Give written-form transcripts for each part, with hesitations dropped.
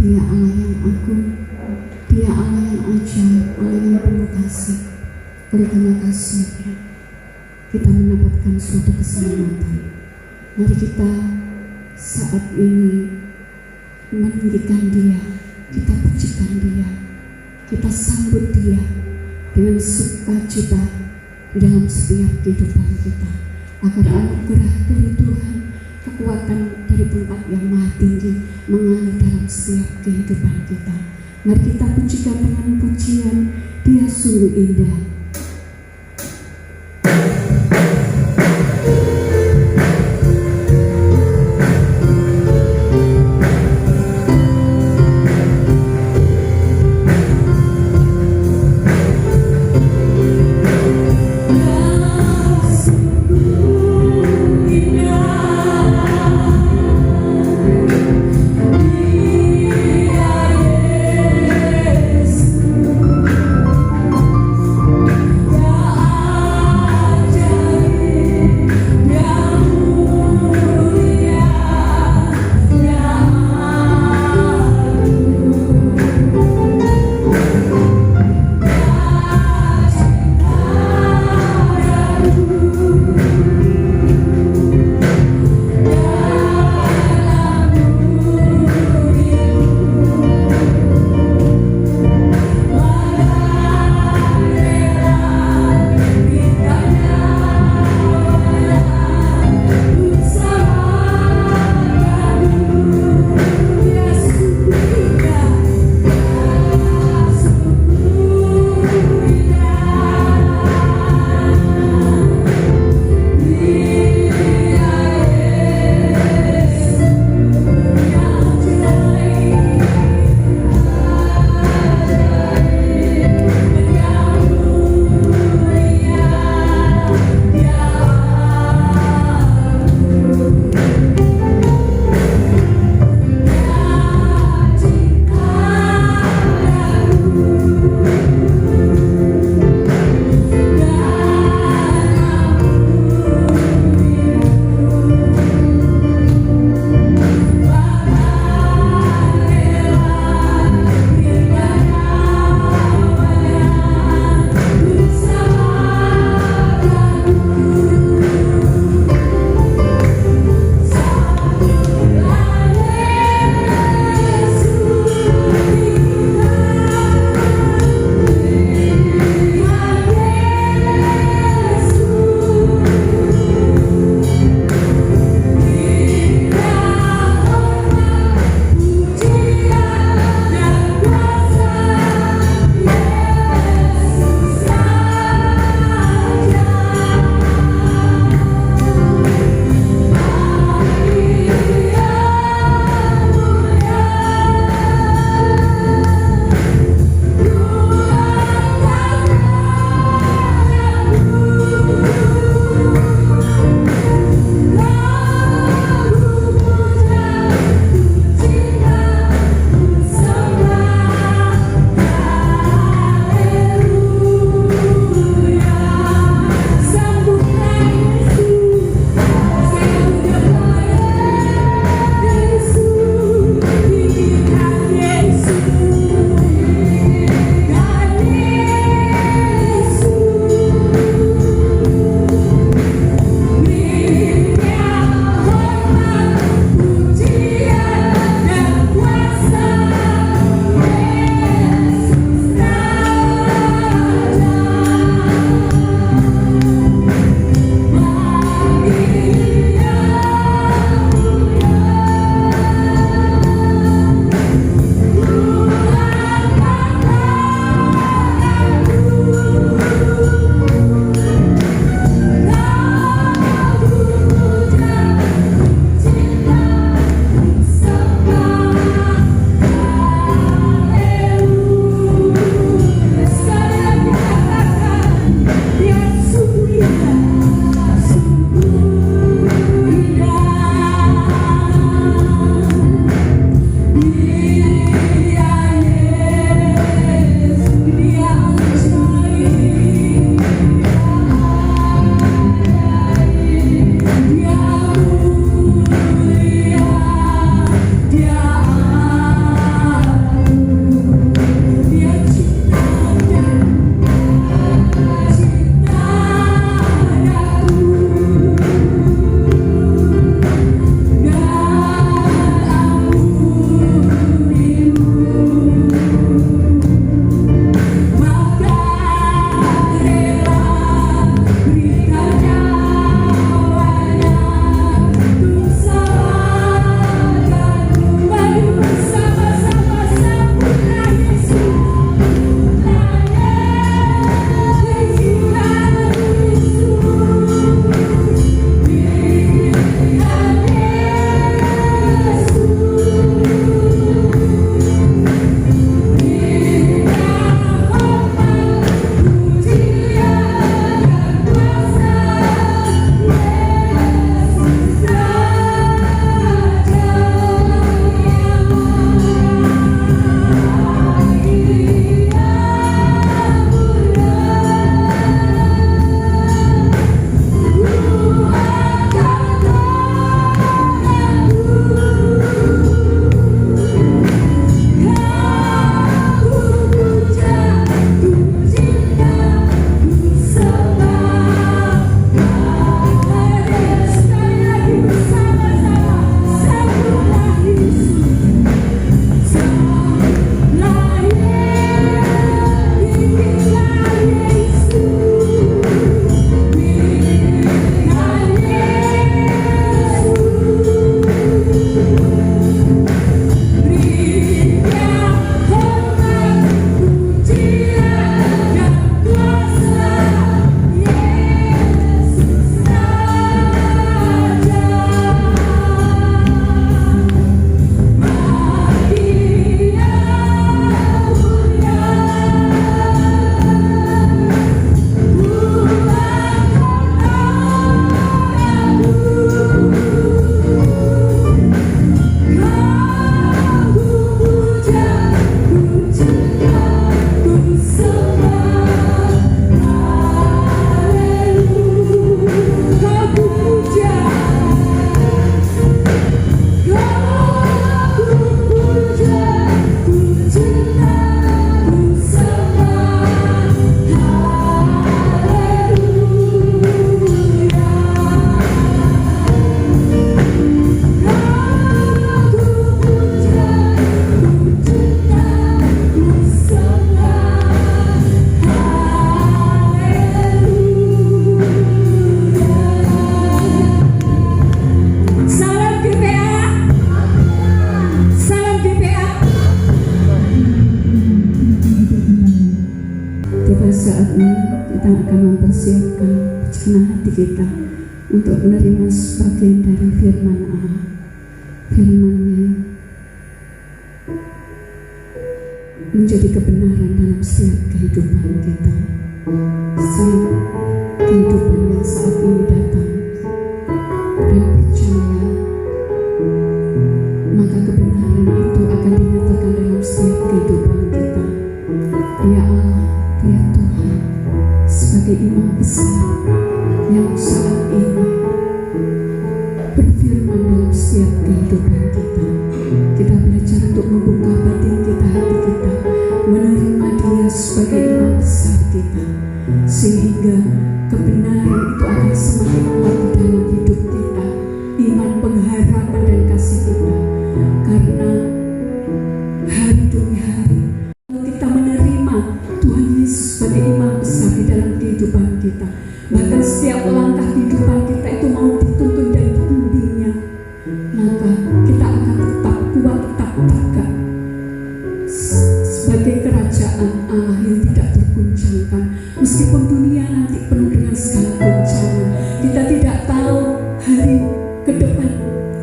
Dia Allah yang agung, Dia Allah yang ajaib, Allah yang penuh kasih. Oleh karena kasih-Nya kita mendapatkan suatu keselamatan. Mari kita saat ini meninggikan Dia, kita pujikan Dia, kita sambut Dia dengan sukacita di dalam setiap kehidupan kita, agar anugerah dari Tuhan, kekuatan dari tempat yang maha tinggi mengalir dalam setiap kehidupan kita. Mari kita pujikan dengan pujian, Dia sungguh indah. akan mempersiapkan perjalanan hati kita untuk menerima sebagian dari firman Allah. Firman-Nya menjadi kebenaran dalam setiap kehidupan kita. Setiap kehidupan yang saat ini datang dan percaya, maka kebenaran itu akan dinyatakan dalam setiap kehidupan kita. Dia Allah, Dia Tuhan, sebagai Imam besar yang saat ini berfirman dalam setiap kehidupan kita. Kita belajar untuk membuka batin kita, hati kita, menerima Dia sebagai Imam besar kita, sehingga kebenaran itu akan semakin kuat di dalam hidup kita, iman, pengharapan dan kasih kita. Karena hari demi hari kita menerima Tuhan Yesus sebagai Imam besar di dalam kehidupan kita, bahkan setiap langkah kehidupan kita itu mau dituntun dan dibimbingnya, maka kita akan tetap kuat, tetap tegak sebagai kerajaan Allah yang tidak terguncangkan. Meskipun dunia nanti penuh dengan segala goncangan, kita tidak tahu hari ke depan,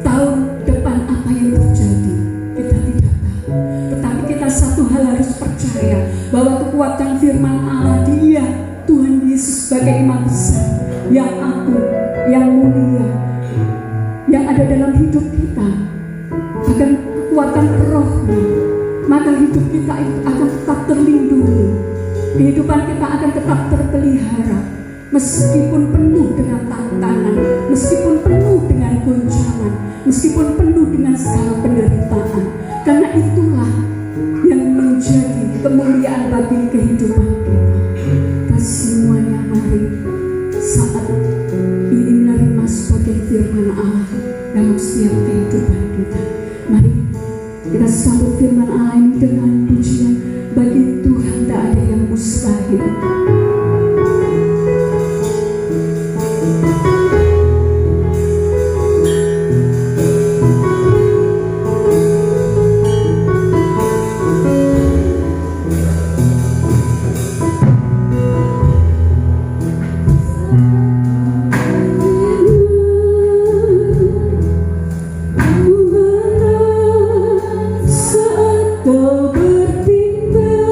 tahun depan apa yang terjadi, kita tidak tahu. Tetapi kita satu hal harus percaya, bahwa kekuatan firman Allah, Dia Tuhan Yesus sebagai Imam besar yang agung, yang mulia, yang ada dalam hidup kita, akan kekuatan rohnya, maka hidup kita itu akan tetap terlindungi. Kehidupan kita akan tetap terpelihara, meskipun penuh dengan tantangan, meskipun penuh dengan goncangan, meskipun penuh dengan segala penderitaan. Karena itulah yang menjadi kemuliaan bagi kehidupan kita. Kita semuanya mari saat ini menerima sebagai firman Allah dalam setiap kehidupan kita. Mari kita sambut firman Allah ini dengan pujian. Bagi Tuhan tak ada yang mustahil. Saat kau berpindah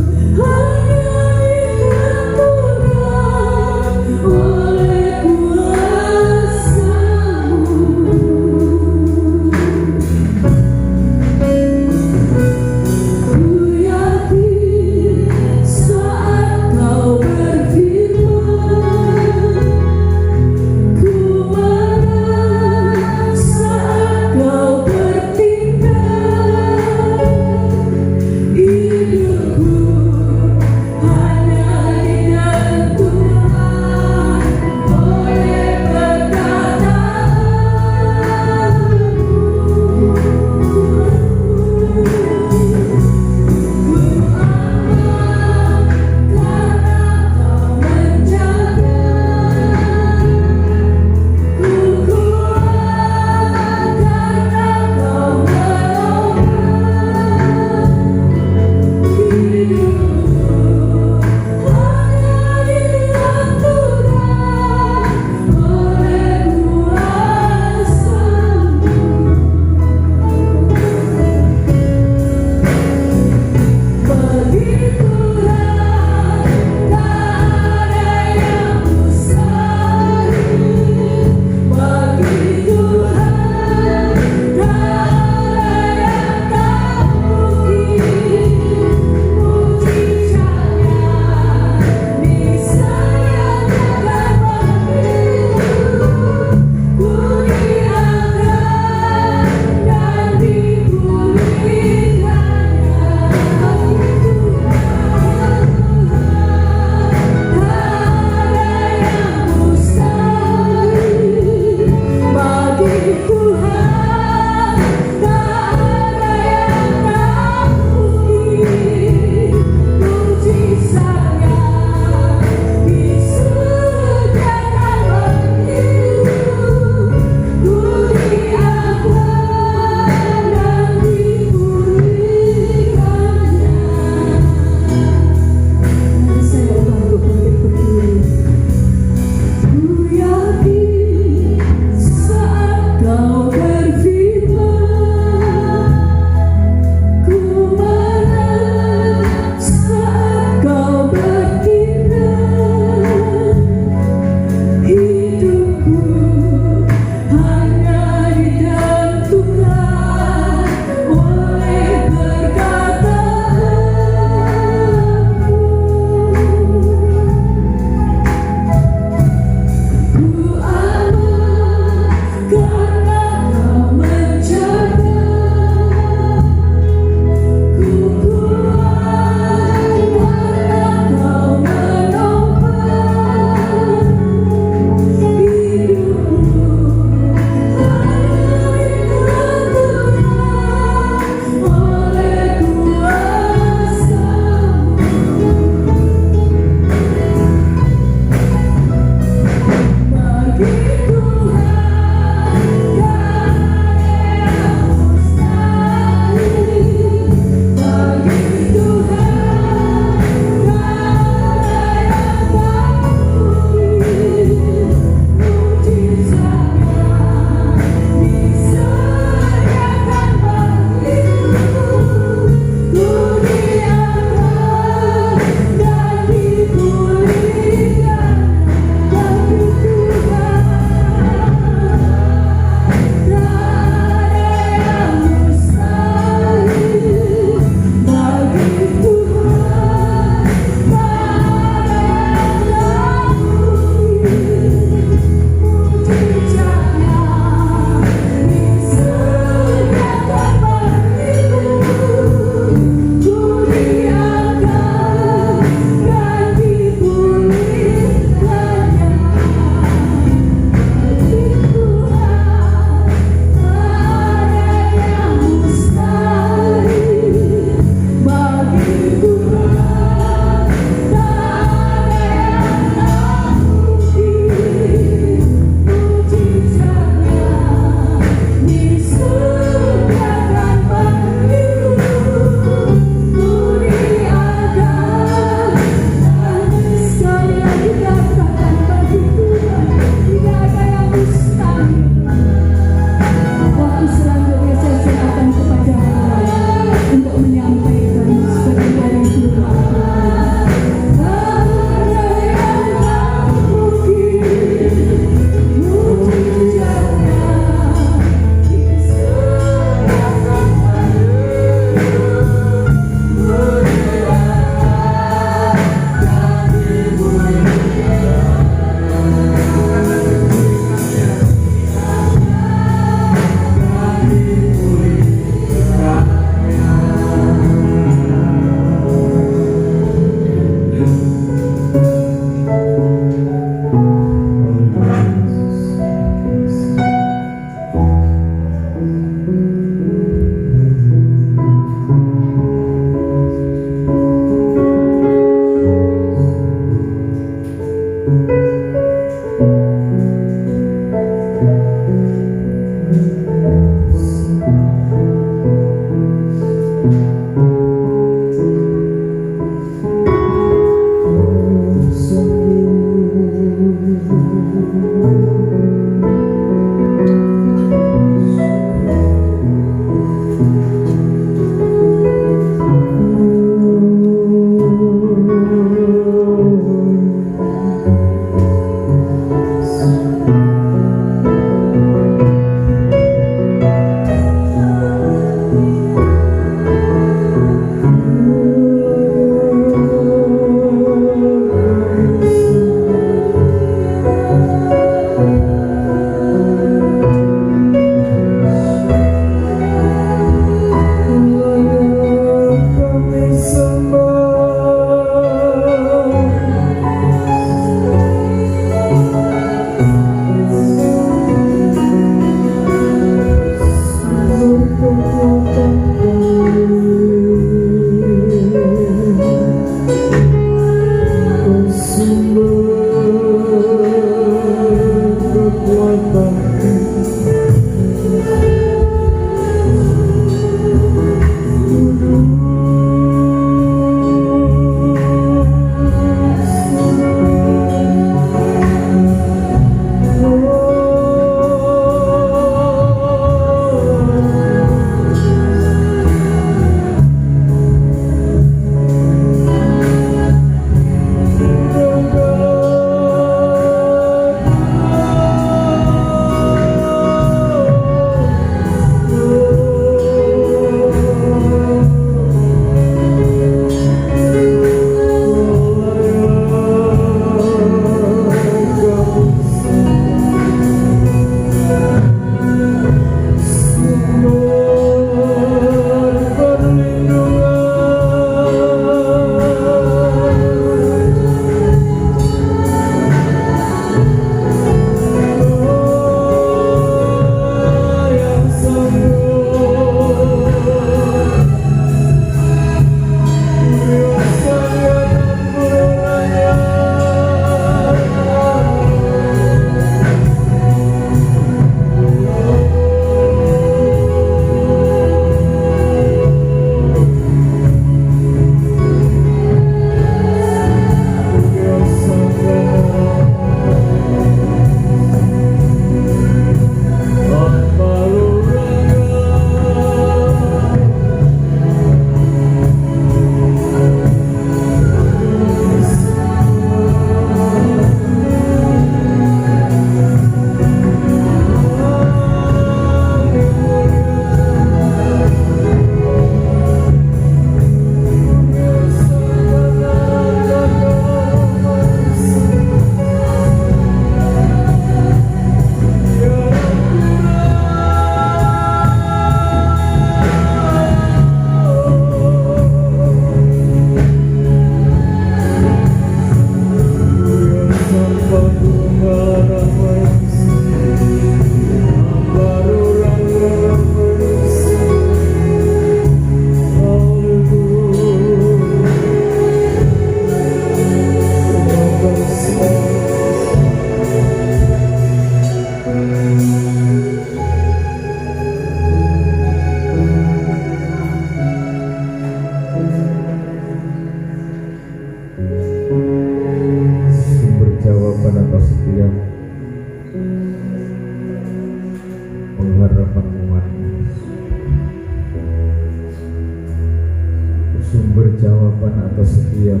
jawaban atas setiap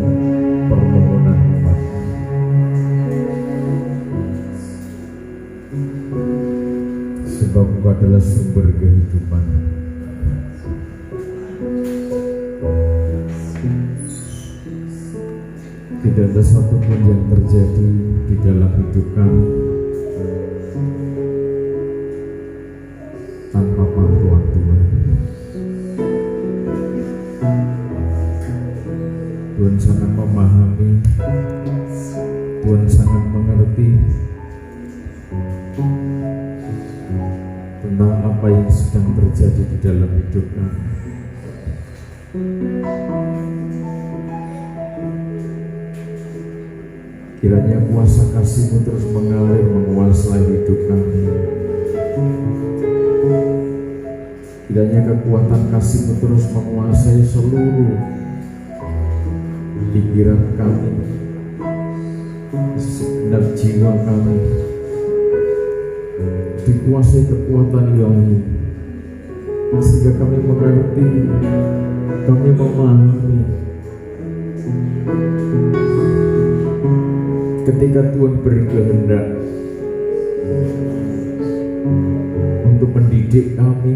permohonan umat. Sebab Engkau adalah sumber kehidupan. Tidak ada satupun yang terjadi di dalam hidup kami tanpa bantuan Tuhan. Tuhan sangat memahami, Tuhan sangat mengerti tentang apa yang sedang terjadi di dalam hidup kami. Kiranya kuasa kasih-Mu terus mengalir menguasai hidup kami. Kiranya kekuatan kasih-Mu terus menguasai seluruh pikiran kami, segenap jiwa kami, dikuasai kekuatan ilahi, sehingga kami mengerti, kami memahami. Ketika Tuhan berkehendak untuk mendidik kami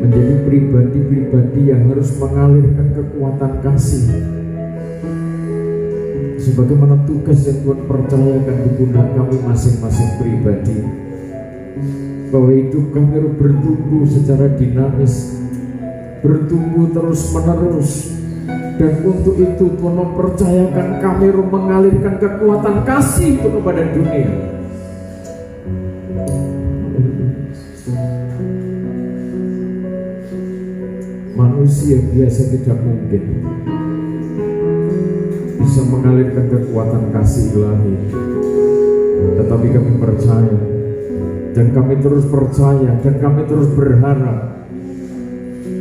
menjadi pribadi-pribadi yang harus mengalirkan kekuatan kasih, sebagaimana tugas yang Tuhan percayakan di pundak kami masing-masing pribadi, bahwa hidup kami harus bertumbuh secara dinamis, bertumbuh terus-menerus. Dan untuk itu Tuhan mempercayakan kami mengalirkan kekuatan kasih itu kepada dunia. Manusia biasa tidak mungkin bisa mengalirkan kekuatan kasih ilahi, tetapi kami percaya, dan kami terus percaya, dan kami terus berharap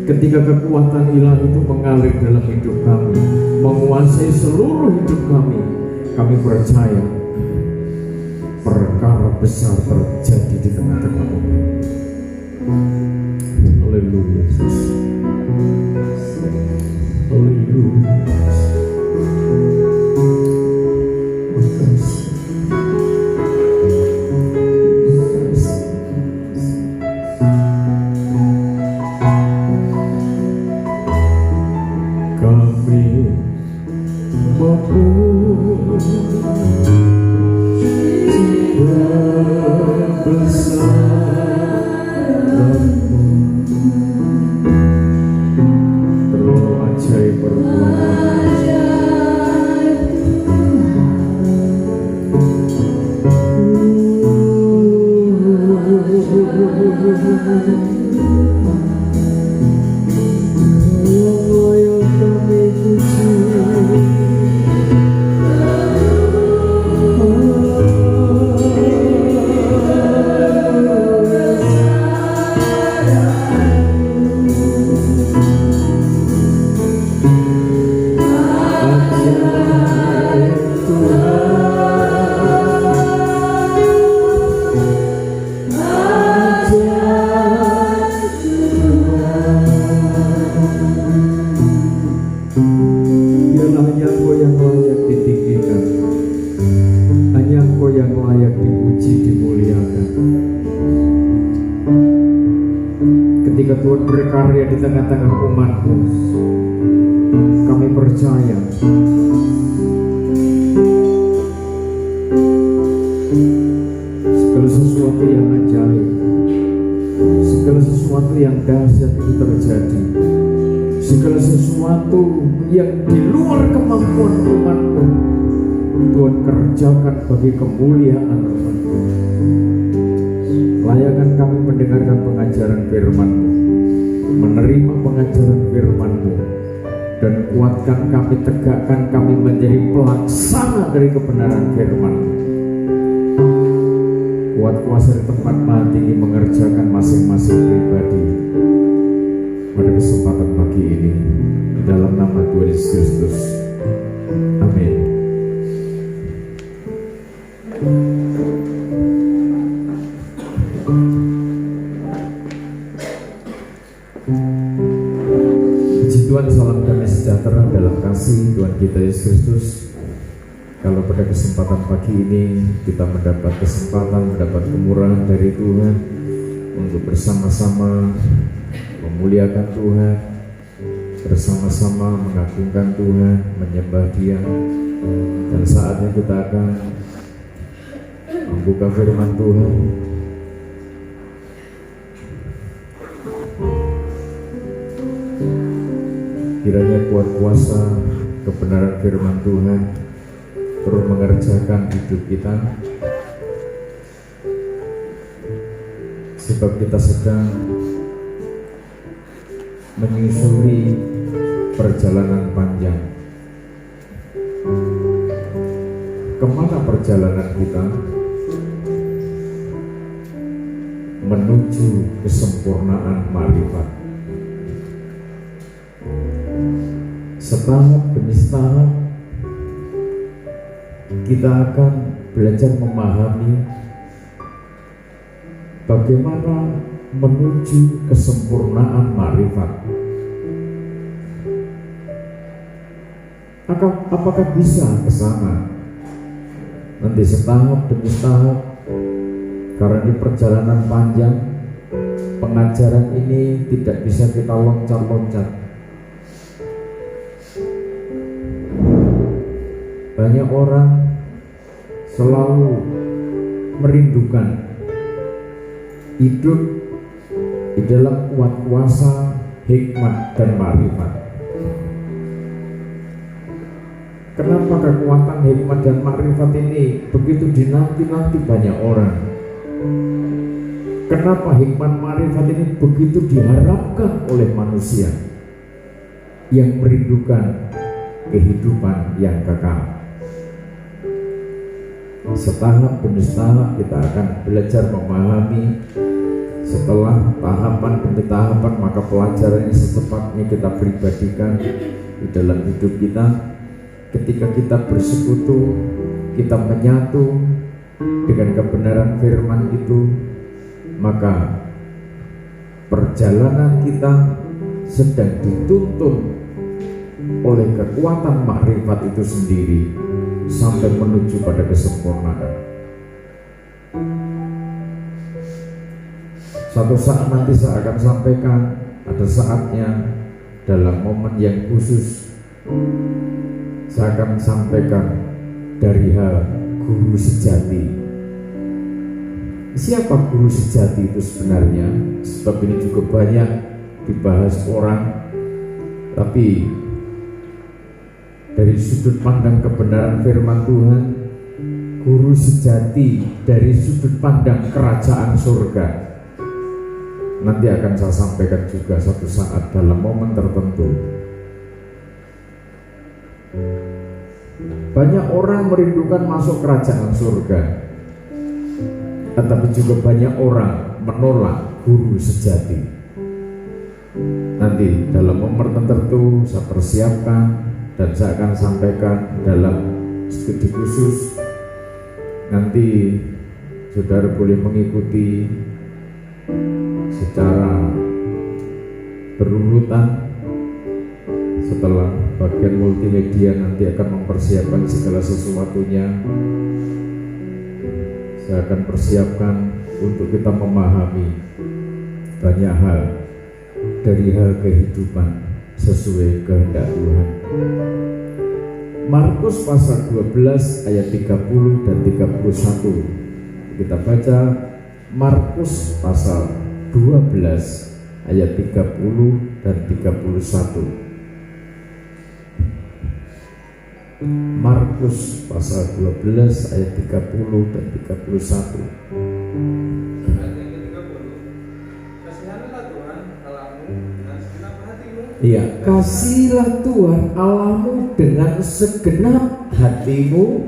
ketika kekuatan ilahi itu mengalir dalam hidup kami, menguasai seluruh hidup kami percaya perkara besar terjadi di tengah-tengah umat. Haleluya Yesus. Haleluya. Tuhan berkarya di tengah-tengah umat-Mu, kami percaya segala sesuatu yang ajaib, segala sesuatu yang dahsyat itu terjadi, segala sesuatu yang di luar kemampuan umat-Mu Tuhan kerjakan bagi kemuliaan umat-Mu. Layakan kami mendengarkan pengajaran firman-Mu, menerima pengajaran firman-Mu, dan kuatkan kami, tegakkan kami menjadi pelaksana dari kebenaran firman-Mu. Kuat kuasa di tempat maha tinggi mengerjakan masing-masing pribadi pada kesempatan pagi ini, di dalam nama Tuhan Yesus Kristus. Amin. Tuhan, salam damai sejahtera dalam kasih Tuhan kita Yesus Kristus. Kalau pada kesempatan pagi ini kita mendapat kesempatan, mendapat kemurahan dari Tuhan untuk bersama-sama memuliakan Tuhan, bersama-sama mengagungkan Tuhan, menyembah Dia, dan saatnya kita akan membuka firman Tuhan. Kiranya kuat kuasa kebenaran firman Tuhan terus mengerjakan hidup kita, sebab kita sedang menyusuri perjalanan panjang. Kemana perjalanan kita? Menuju kesempurnaan marifat. Setahap demi setahap kita akan belajar memahami bagaimana menuju kesempurnaan marifat. Apakah bisa ke sana? Nanti setahap demi setahap, karena di perjalanan panjang pengajaran ini tidak bisa kita loncat-loncat. Banyak orang selalu merindukan hidup di dalam kuat kuasa, hikmat, dan marifat. Kenapa kekuatan hikmat dan marifat ini begitu dinanti-nanti banyak orang? Kenapa hikmat marifat ini begitu diharapkan oleh manusia yang merindukan kehidupan yang kekal? setahap demi setahap kita akan belajar memahami. Setelah tahapan demi tahapan, maka pelajaran ini secepatnya kita pribadikan di dalam hidup kita. Ketika kita bersekutu, kita menyatu dengan kebenaran firman itu, maka perjalanan kita sedang dituntun oleh kekuatan makrifat itu sendiri sampai menuju pada kesempurnaan. Suatu saat nanti saya akan sampaikan, ada saatnya dalam momen yang khusus saya akan sampaikan dari hal guru sejati. Siapa guru sejati itu sebenarnya? Sebab ini juga banyak dibahas orang, tapi dari sudut pandang kebenaran firman Tuhan, guru sejati dari sudut pandang kerajaan surga nanti akan saya sampaikan juga suatu saat dalam momen tertentu. Banyak orang merindukan masuk kerajaan surga, tetapi juga banyak orang menolak guru sejati. Nanti dalam momen tertentu saya persiapkan dan saya akan sampaikan dalam studi khusus. Nanti saudara boleh mengikuti secara berurutan. Setelah bagian multimedia nanti akan mempersiapkan segala sesuatunya. Saya akan persiapkan untuk kita memahami banyak hal dari hal kehidupan sesuai kehendak Tuhan. Markus pasal 12 ayat 30 dan 31. Kita baca Markus pasal 12 ayat 30 dan 31. Markus pasal 12 ayat 30 dan 31. Iya, kasihilah Tuhan Allahmu dengan segenap hatimu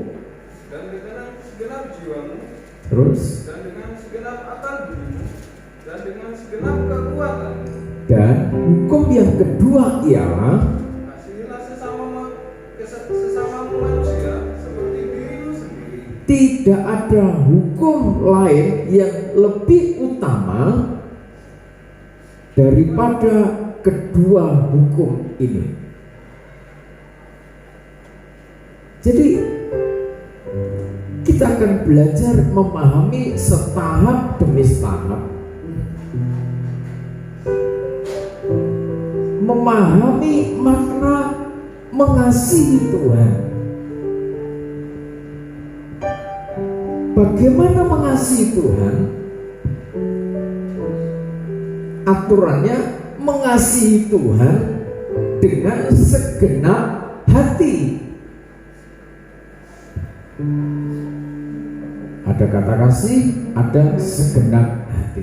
dan dengan segenap jiwamu, terus dan dengan segenap akal budimu, dan dengan segenap kekuatanmu. Dan hukum yang kedua ialah Kasihilah sesamamu manusia seperti dirimu sendiri. tidak ada hukum lain yang lebih utama daripada kedua hukum ini. Jadi kita akan belajar memahami setahap demi setahap, memahami makna mengasihi Tuhan. Bagaimana mengasihi Tuhan? Aturannya mengasihi Tuhan dengan segenap hati. Ada kata kasih, ada segenap hati.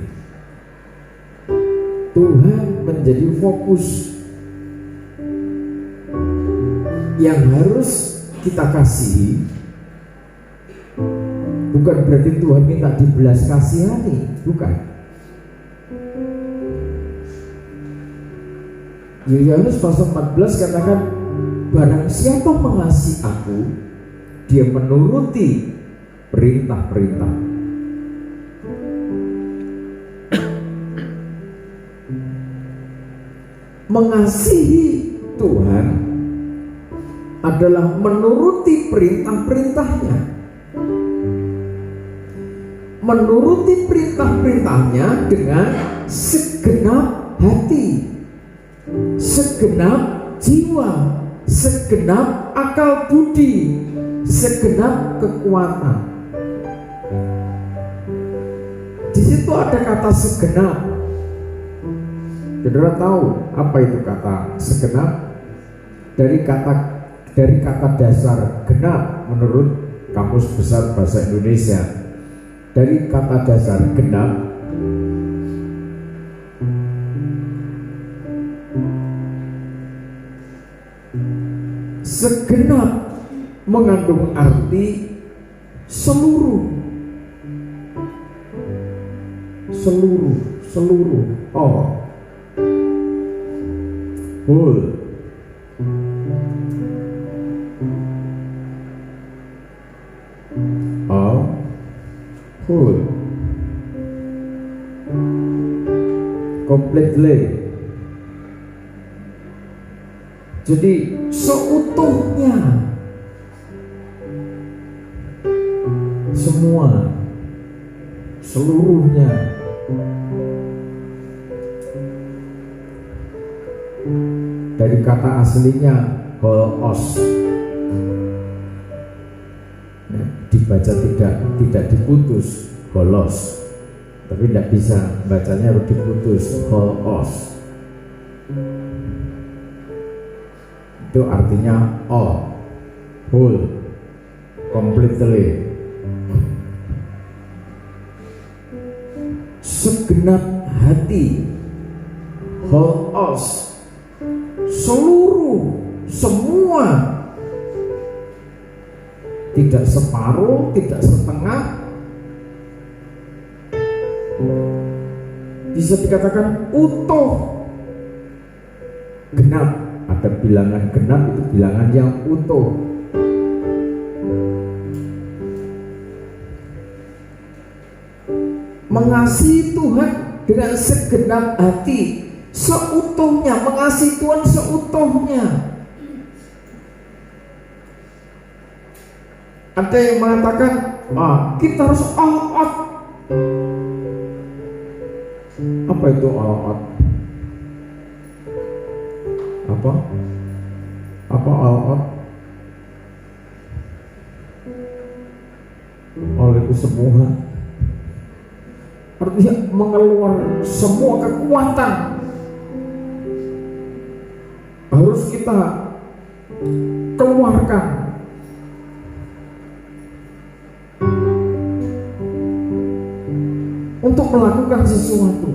Tuhan menjadi fokus yang harus kita kasihi. Bukan berarti Tuhan minta dibelas kasihani, bukan. Yohanes pasal 14 katakan, barang siapa mengasihi aku, dia menuruti perintah-perintah. Mengasihi Tuhan adalah menuruti perintah-perintahnya. Menuruti perintah-perintahnya dengan segenap hati, segenap jiwa, segenap akal budi, segenap kekuatan. Di situ ada kata segenap. Saudara tahu apa itu kata segenap? Dari kata dasar genap menurut Kamus Besar Bahasa Indonesia. Dari kata dasar genap segenap mengandung arti seluruh all, whole, all, whole, completely. Jadi seutuhnya, semua, seluruhnya. Dari kata aslinya holos, nah, dibaca tidak diputus holos, tapi tidak bisa bacanya harus diputus holos. Itu artinya all, whole, completely. Segenap hati, whole us, seluruh, semua, tidak separuh, tidak setengah, bisa dikatakan utuh, genap. Ada bilangan genap, itu bilangan yang utuh. Mengasihi Tuhan dengan segenap hati, seutuhnya, mengasihi Tuhan seutuhnya. Ada yang mengatakan, kita harus all out. Apa itu all out? Apa all out? All itu semua. Artinya mengeluarkan semua kekuatan harus kita keluarkan untuk melakukan sesuatu.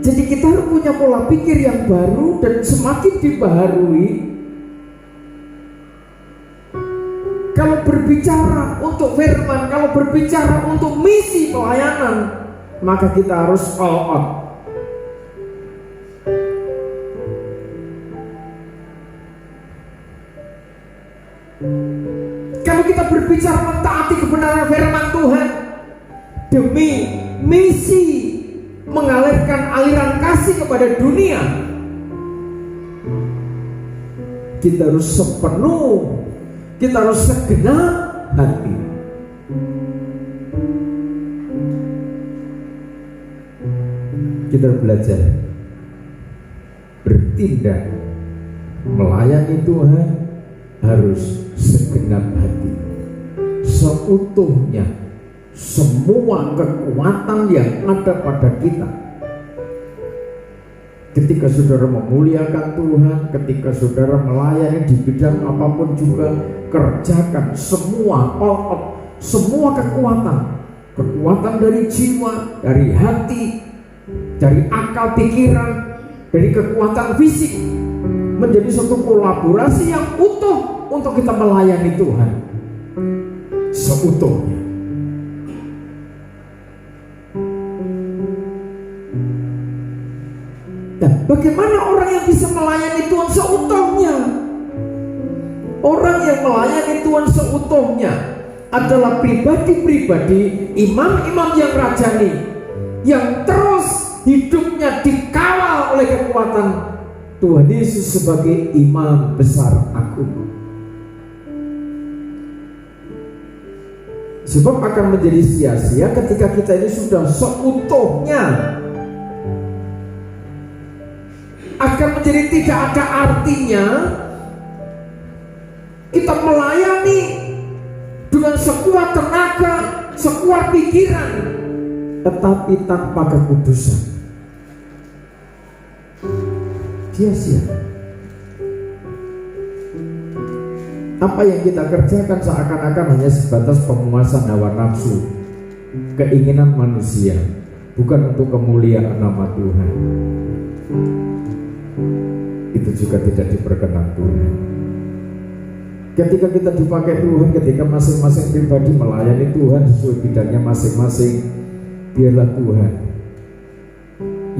Jadi kita harus punya pola pikir yang baru dan semakin dibaharui. Kalau berbicara untuk firman, kalau berbicara untuk misi pelayanan, maka kita harus all out. Kalau kita berbicara mentaati kebenaran firman Tuhan demi misi mengalirkan aliran kasih kepada dunia, kita harus sepenuh, kita harus segenap hati. Kita belajar bertindak melayani Tuhan harus segenap hati, seutuhnya, semua kekuatan yang ada pada kita. Ketika saudara memuliakan Tuhan, ketika saudara melayani di bidang apapun juga, kerjakan semua all out, semua kekuatan dari jiwa, dari hati, dari akal pikiran, dari kekuatan fisik, menjadi suatu kolaborasi yang utuh untuk kita melayani Tuhan seutuhnya. Dan bagaimana orang yang bisa melayani Tuhan seutuhnya? Orang yang melayani Tuhan seutuhnya adalah pribadi-pribadi, imam-imam yang rajani, yang terus hidupnya dikawal oleh kekuatan Tuhan Yesus sebagai imam besar agung. Sebab akan menjadi sia-sia ketika kita ini sudah seutuhnya, akan menjadi tidak ada artinya kita melayani dengan sekuat tenaga, sekuat pikiran, tetapi tanpa kekudusan. Sia-sia. Apa yang kita kerjakan seakan-akan hanya sebatas pemuasan hawa nafsu, keinginan manusia, bukan untuk kemuliaan nama Tuhan. itu juga tidak diperkenan Tuhan. Ketika kita dipakai Tuhan, ketika masing-masing pribadi melayani Tuhan sesuai bidangnya masing-masing, biarlah Tuhan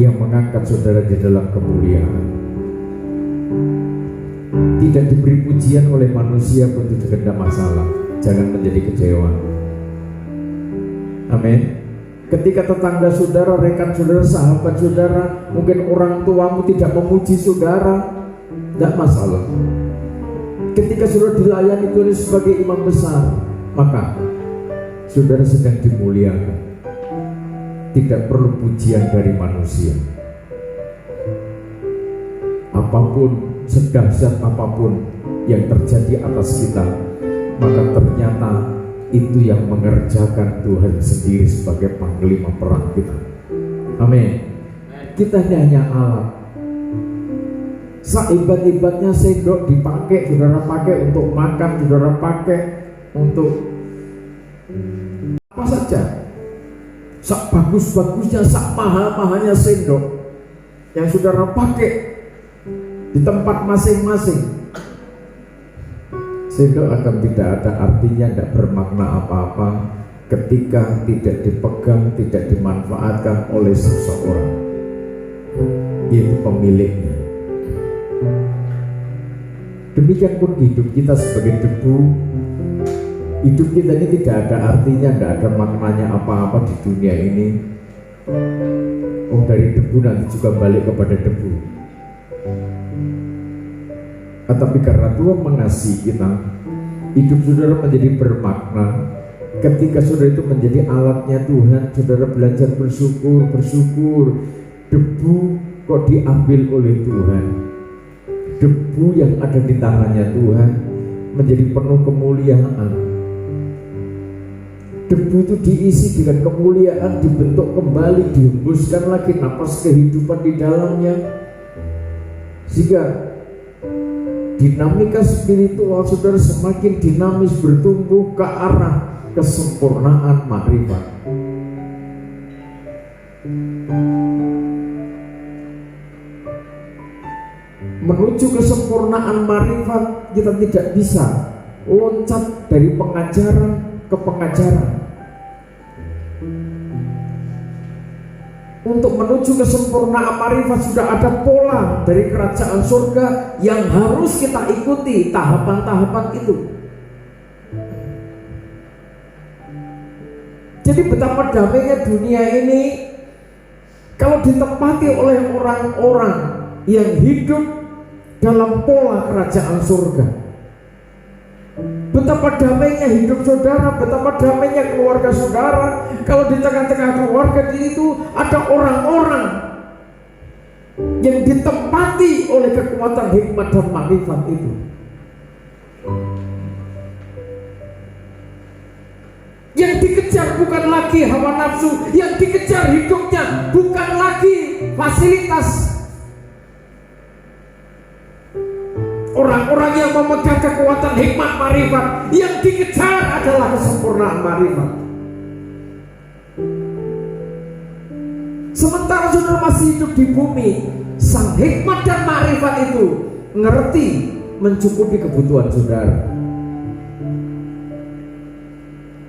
yang mengangkat saudara di dalam kemuliaan. Tidak diberi pujian oleh manusia pun tidak ada masalah. Jangan menjadi kecewa. Amin. Ketika tetangga saudara, rekan saudara, sahabat saudara, mungkin orang tuamu tidak memuji saudara, tidak masalah. Ketika saudara dilayani Tuhan sebagai imam besar, maka saudara sedang dimuliakan. Tidak perlu pujian dari manusia. Apapun, sedahsyat apapun yang terjadi atas kita, maka ternyata itu yang mengerjakan Tuhan sendiri sebagai panglima perang kita. Amin. Kita hanya alat. Sehebat-hebatnya sendok dipakai, saudara pakai untuk makan, saudara pakai untuk apa saja. Sak bagus-bagusnya, sak mahal-mahalnya sendok yang saudara pakai di tempat masing-masing, sendok akan tidak ada artinya, tidak bermakna apa-apa ketika tidak dipegang, tidak dimanfaatkan oleh seseorang, yaitu pemiliknya. Demikian pun hidup kita sebagai debu. Hidup kita ini tidak ada artinya, tidak ada maknanya apa-apa di dunia ini. Dari debu nanti juga balik kepada debu. Tetapi karena Tuhan mengasihi kita, hidup saudara menjadi bermakna. Ketika saudara itu menjadi alatnya Tuhan, saudara belajar bersyukur. Debu kok diambil oleh Tuhan. Debu yang ada di tangannya Tuhan menjadi penuh kemuliaan. Debu itu diisi dengan kemuliaan, dibentuk kembali, dihembuskan lagi napas kehidupan di dalamnya, sehingga dinamika spiritual saudara semakin dinamis, bertumbuh ke arah kesempurnaan makrifat. Menuju kesempurnaan makrifat, kita tidak bisa loncat dari pengajaran ke pengajaran. Untuk menuju kesempurnaan makrifat sudah ada pola dari kerajaan surga yang harus kita ikuti tahapan-tahapan itu. Jadi betapa damainya dunia ini kalau ditempati oleh orang-orang yang hidup dalam pola kerajaan surga. Betapa damainya hidup saudara, betapa damainya keluarga saudara kalau di tengah-tengah keluarga itu ada orang-orang yang ditempati oleh kekuatan hikmat dan makrifat itu. Yang dikejar bukan lagi hawa nafsu, yang dikejar hidupnya bukan lagi fasilitas. Orang-orang yang memegang kekuatan hikmat makrifat, yang dikejar adalah kesempurnaan makrifat. Sementara saudara masih hidup di bumi, sang hikmat dan makrifat itu ngerti mencukupi kebutuhan saudara.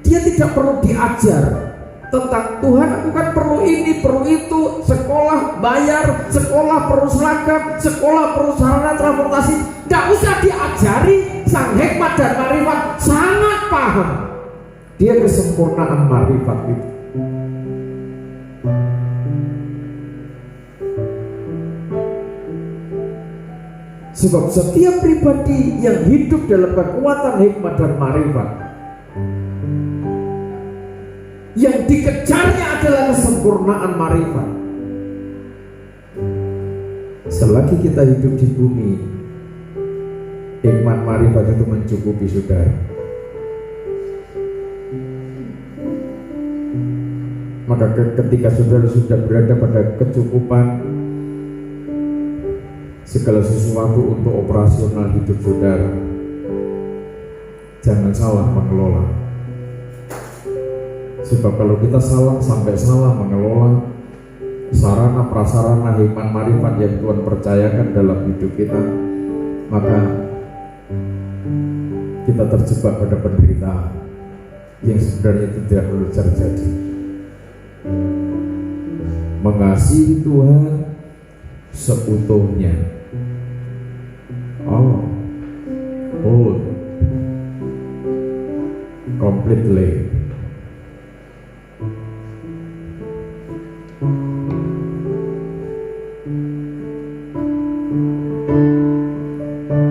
Dia tidak perlu diajar tentang Tuhan, aku kan perlu ini, perlu itu, sekolah bayar, sekolah perlu seragam, sekolah perlu sarana transportasi. Tidak usah diajari, sang hikmat dan makrifat sangat paham. Dia kesempurnaan makrifat itu. Sebab setiap pribadi yang hidup dalam kekuatan hikmat dan makrifat, yang dikejarnya adalah kesempurnaan makrifat. Selagi kita hidup di bumi, hikmat makrifat itu mencukupi saudara. Maka ketika saudara sudah berada pada kecukupan segala sesuatu untuk operasional hidup saudara, jangan salah mengelola. Sebab kalau kita sampai salah mengelola, sarana prasarana iman marifat yang Tuhan percayakan dalam hidup kita, maka kita terjebak pada penderitaan yang sebenarnya tidak perlu terjadi. Mengasihi Tuhan seutuhnya, completely.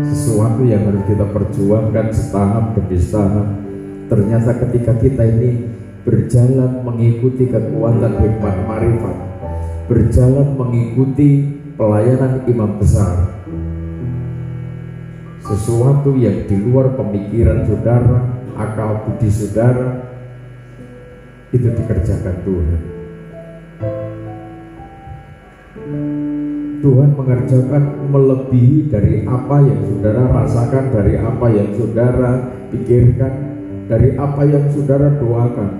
Sesuatu yang harus kita perjuangkan setahap demi setahap. Ternyata ketika kita ini berjalan mengikuti kekuatan hikmat marifat, berjalan mengikuti pelayanan imam besar, sesuatu yang di luar pemikiran saudara, akal budi saudara, itu dikerjakan Tuhan. Tuhan mengerjakan melebihi dari apa yang saudara rasakan, dari apa yang saudara pikirkan, dari apa yang saudara doakan.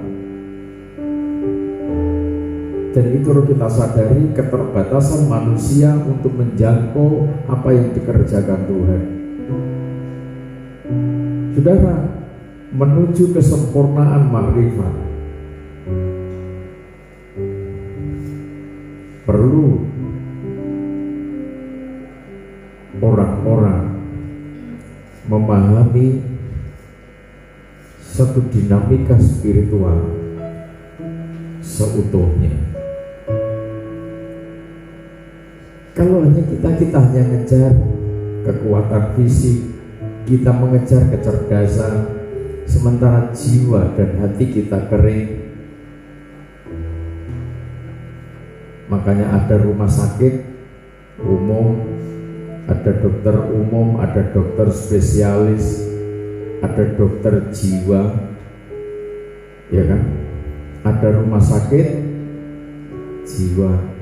Dan itu harus kita sadari keterbatasan manusia untuk menjangkau apa yang dikerjakan Tuhan. Saudara, menuju kesempurnaan makrifat perlu orang-orang memahami satu dinamika spiritual seutuhnya. Kalau hanya kita hanya mengejar kekuatan fisik, kita mengejar kecerdasan, sementara jiwa dan hati kita kering. Makanya ada rumah sakit umum, ada dokter umum, ada dokter spesialis, ada dokter jiwa, ya kan? Ada rumah sakit jiwa.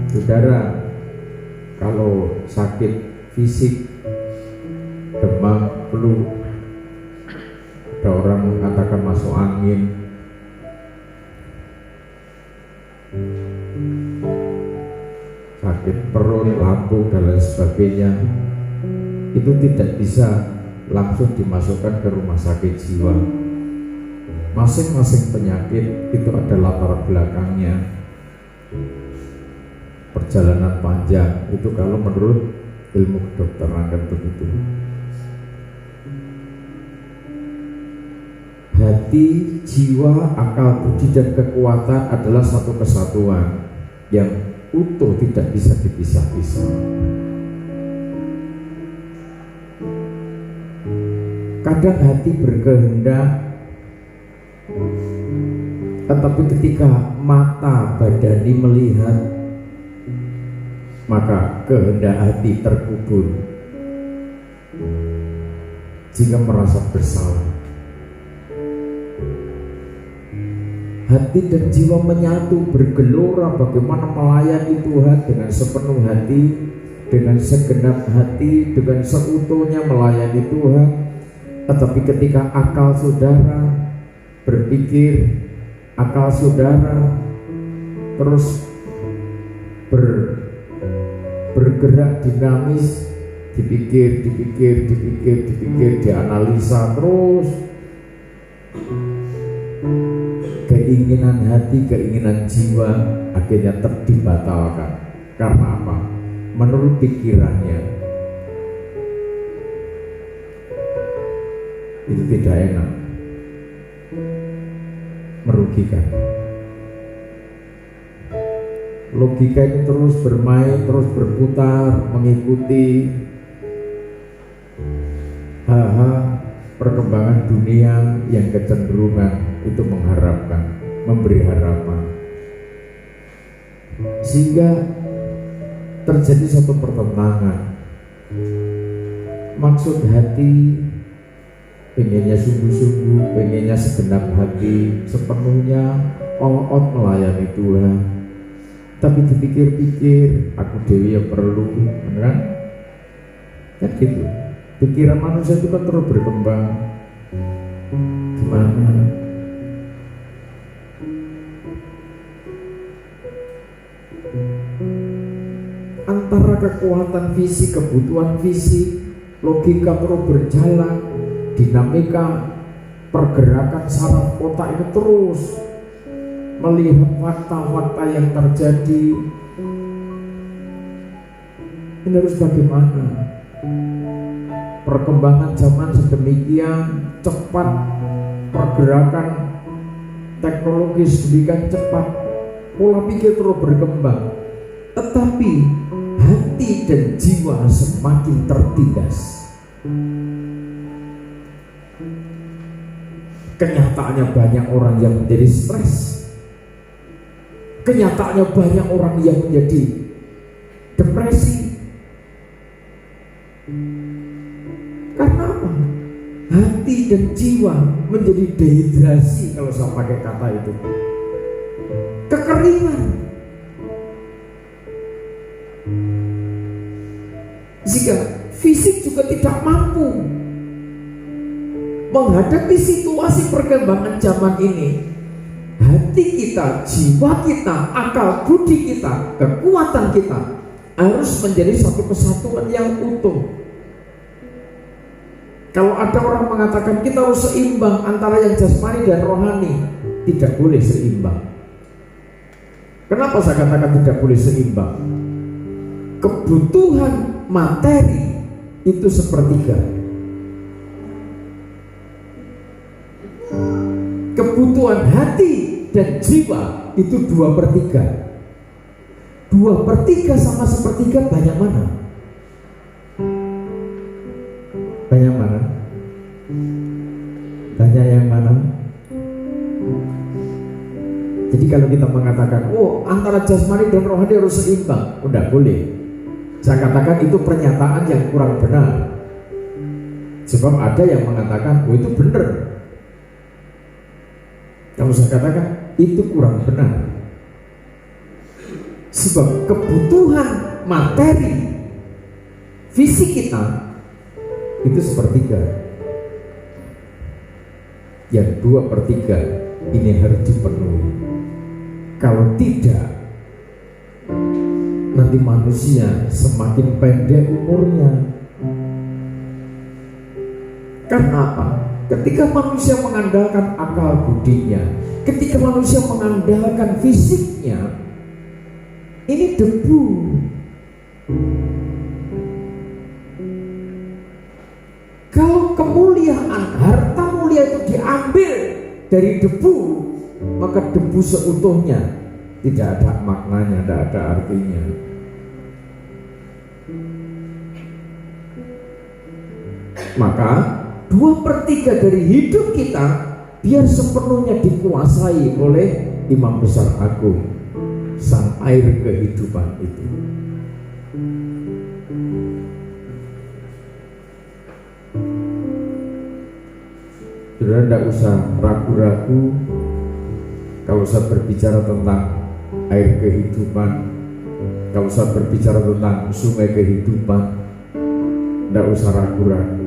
Saudara, kalau sakit fisik, demam, flu, ada orang mengatakan masuk angin, sakit perut, lambung, dan lain sebagainya, itu tidak bisa langsung dimasukkan ke rumah sakit jiwa. Masing-masing penyakit itu ada latar belakangnya, perjalanan panjang. Itu kalau menurut ilmu kedokteran kan begitu. Hati, jiwa, akal, budi, dan kekuatan adalah satu kesatuan yang utuh, tidak bisa dipisah-pisah. Kadang hati berkehendak, tetapi ketika mata badani melihat, maka kehendak hati terkubur jika merasa bersalah. Hati dan jiwa menyatu, bergelora bagaimana melayani Tuhan dengan sepenuh hati, dengan segenap hati, dengan seutuhnya melayani Tuhan. Tetapi ketika akal saudara berpikir, akal saudara terus bergerak dinamis, dipikir, dianalisa terus, keinginan hati, keinginan jiwa akhirnya dibatalkan. Karena apa? Menurut pikirannya itu tidak enak, merugikan. Logika ini terus bermain, terus berputar, mengikuti hal-hal perkembangan dunia yang kecenderungan itu mengharapkan, memberi harapan, sehingga terjadi satu pertentangan. Maksud hati pengennya sungguh-sungguh, pengennya segenap hati, sepenuhnya all out melayani Tuhan. Tapi dipikir-pikir, aku dewi yang perlu, kan? Kan gitu. Pikiran manusia itu kan terus berkembang. Gimana? antara kekuatan fisik, kebutuhan fisik, logika terus berjalan, dinamika pergerakan saraf otak itu terus melihat fakta-fakta yang terjadi. Ini harus bagaimana? Perkembangan zaman sedemikian cepat, pergerakan teknologis sedemikian cepat, pola pikir terus berkembang, tetapi hati dan jiwa semakin tertindas. Kenyataannya banyak orang yang menjadi stres. Kenyataannya banyak orang yang menjadi depresi. Karena apa? Hati dan jiwa menjadi dehidrasi, kalau saya pakai kata itu. Kekeringan. Sehingga fisik juga tidak mampu menghadapi situasi perkembangan zaman ini. Hati kita, jiwa kita, akal budi kita, kekuatan kita harus menjadi satu kesatuan yang utuh. Kalau ada orang mengatakan kita harus seimbang antara yang jasmani dan rohani, tidak boleh seimbang. Kenapa saya katakan tidak boleh seimbang? Kebutuhan materi itu sepertiga, kebutuhan hati dan jiwa itu 2/3. 2/3 sama sepertiga banyak mana? Banyak mana? Banyak yang mana? Jadi kalau kita mengatakan, oh antara jasmani dan rohani harus seimbang, tidak boleh. Saya katakan itu pernyataan yang kurang benar. Sebab ada yang mengatakan, oh itu benar. Kalau saya katakan itu kurang benar. Sebab kebutuhan materi fisik kita itu sepertiga. Yang 2/3 ini harus dipenuhi. Kalau tidak, nanti manusia semakin pendek umurnya. Karena apa? Ketika manusia mengandalkan akal budinya, ketika manusia mengandalkan fisiknya, ini debu. Kalau kemuliaan, harta mulia itu diambil dari debu, maka debu seutuhnya tidak ada maknanya, tidak ada artinya. Maka 2/3 dari hidup kita biar sepenuhnya dikuasai oleh Imam Besar Agung, sang air kehidupan itu. Saudara tidak usah ragu-ragu kalau saya berbicara tentang air kehidupan, kalau saya berbicara tentang sungai kehidupan, tidak usah ragu-ragu.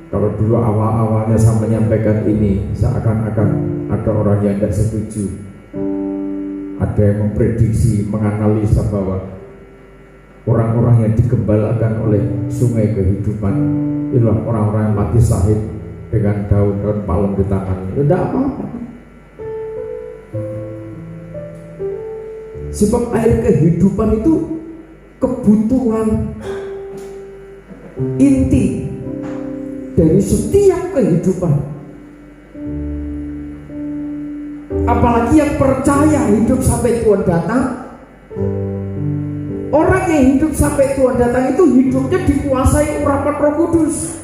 Kalau dulu awal-awalnya saya menyampaikan ini, seakan-akan ada orang yang tidak setuju. Ada yang memprediksi, menganalisa bahwa orang-orang yang digembalakan oleh sungai kehidupan itulah orang-orang yang mati syahid dengan daun-daun palem di tangannya. Tidak apa-apa. Sebab air kehidupan itu kebutuhan inti dari setiap kehidupan. Apalagi yang percaya hidup sampai Tuhan datang. Orang yang hidup sampai Tuhan datang itu hidupnya dikuasai urapan Roh Kudus.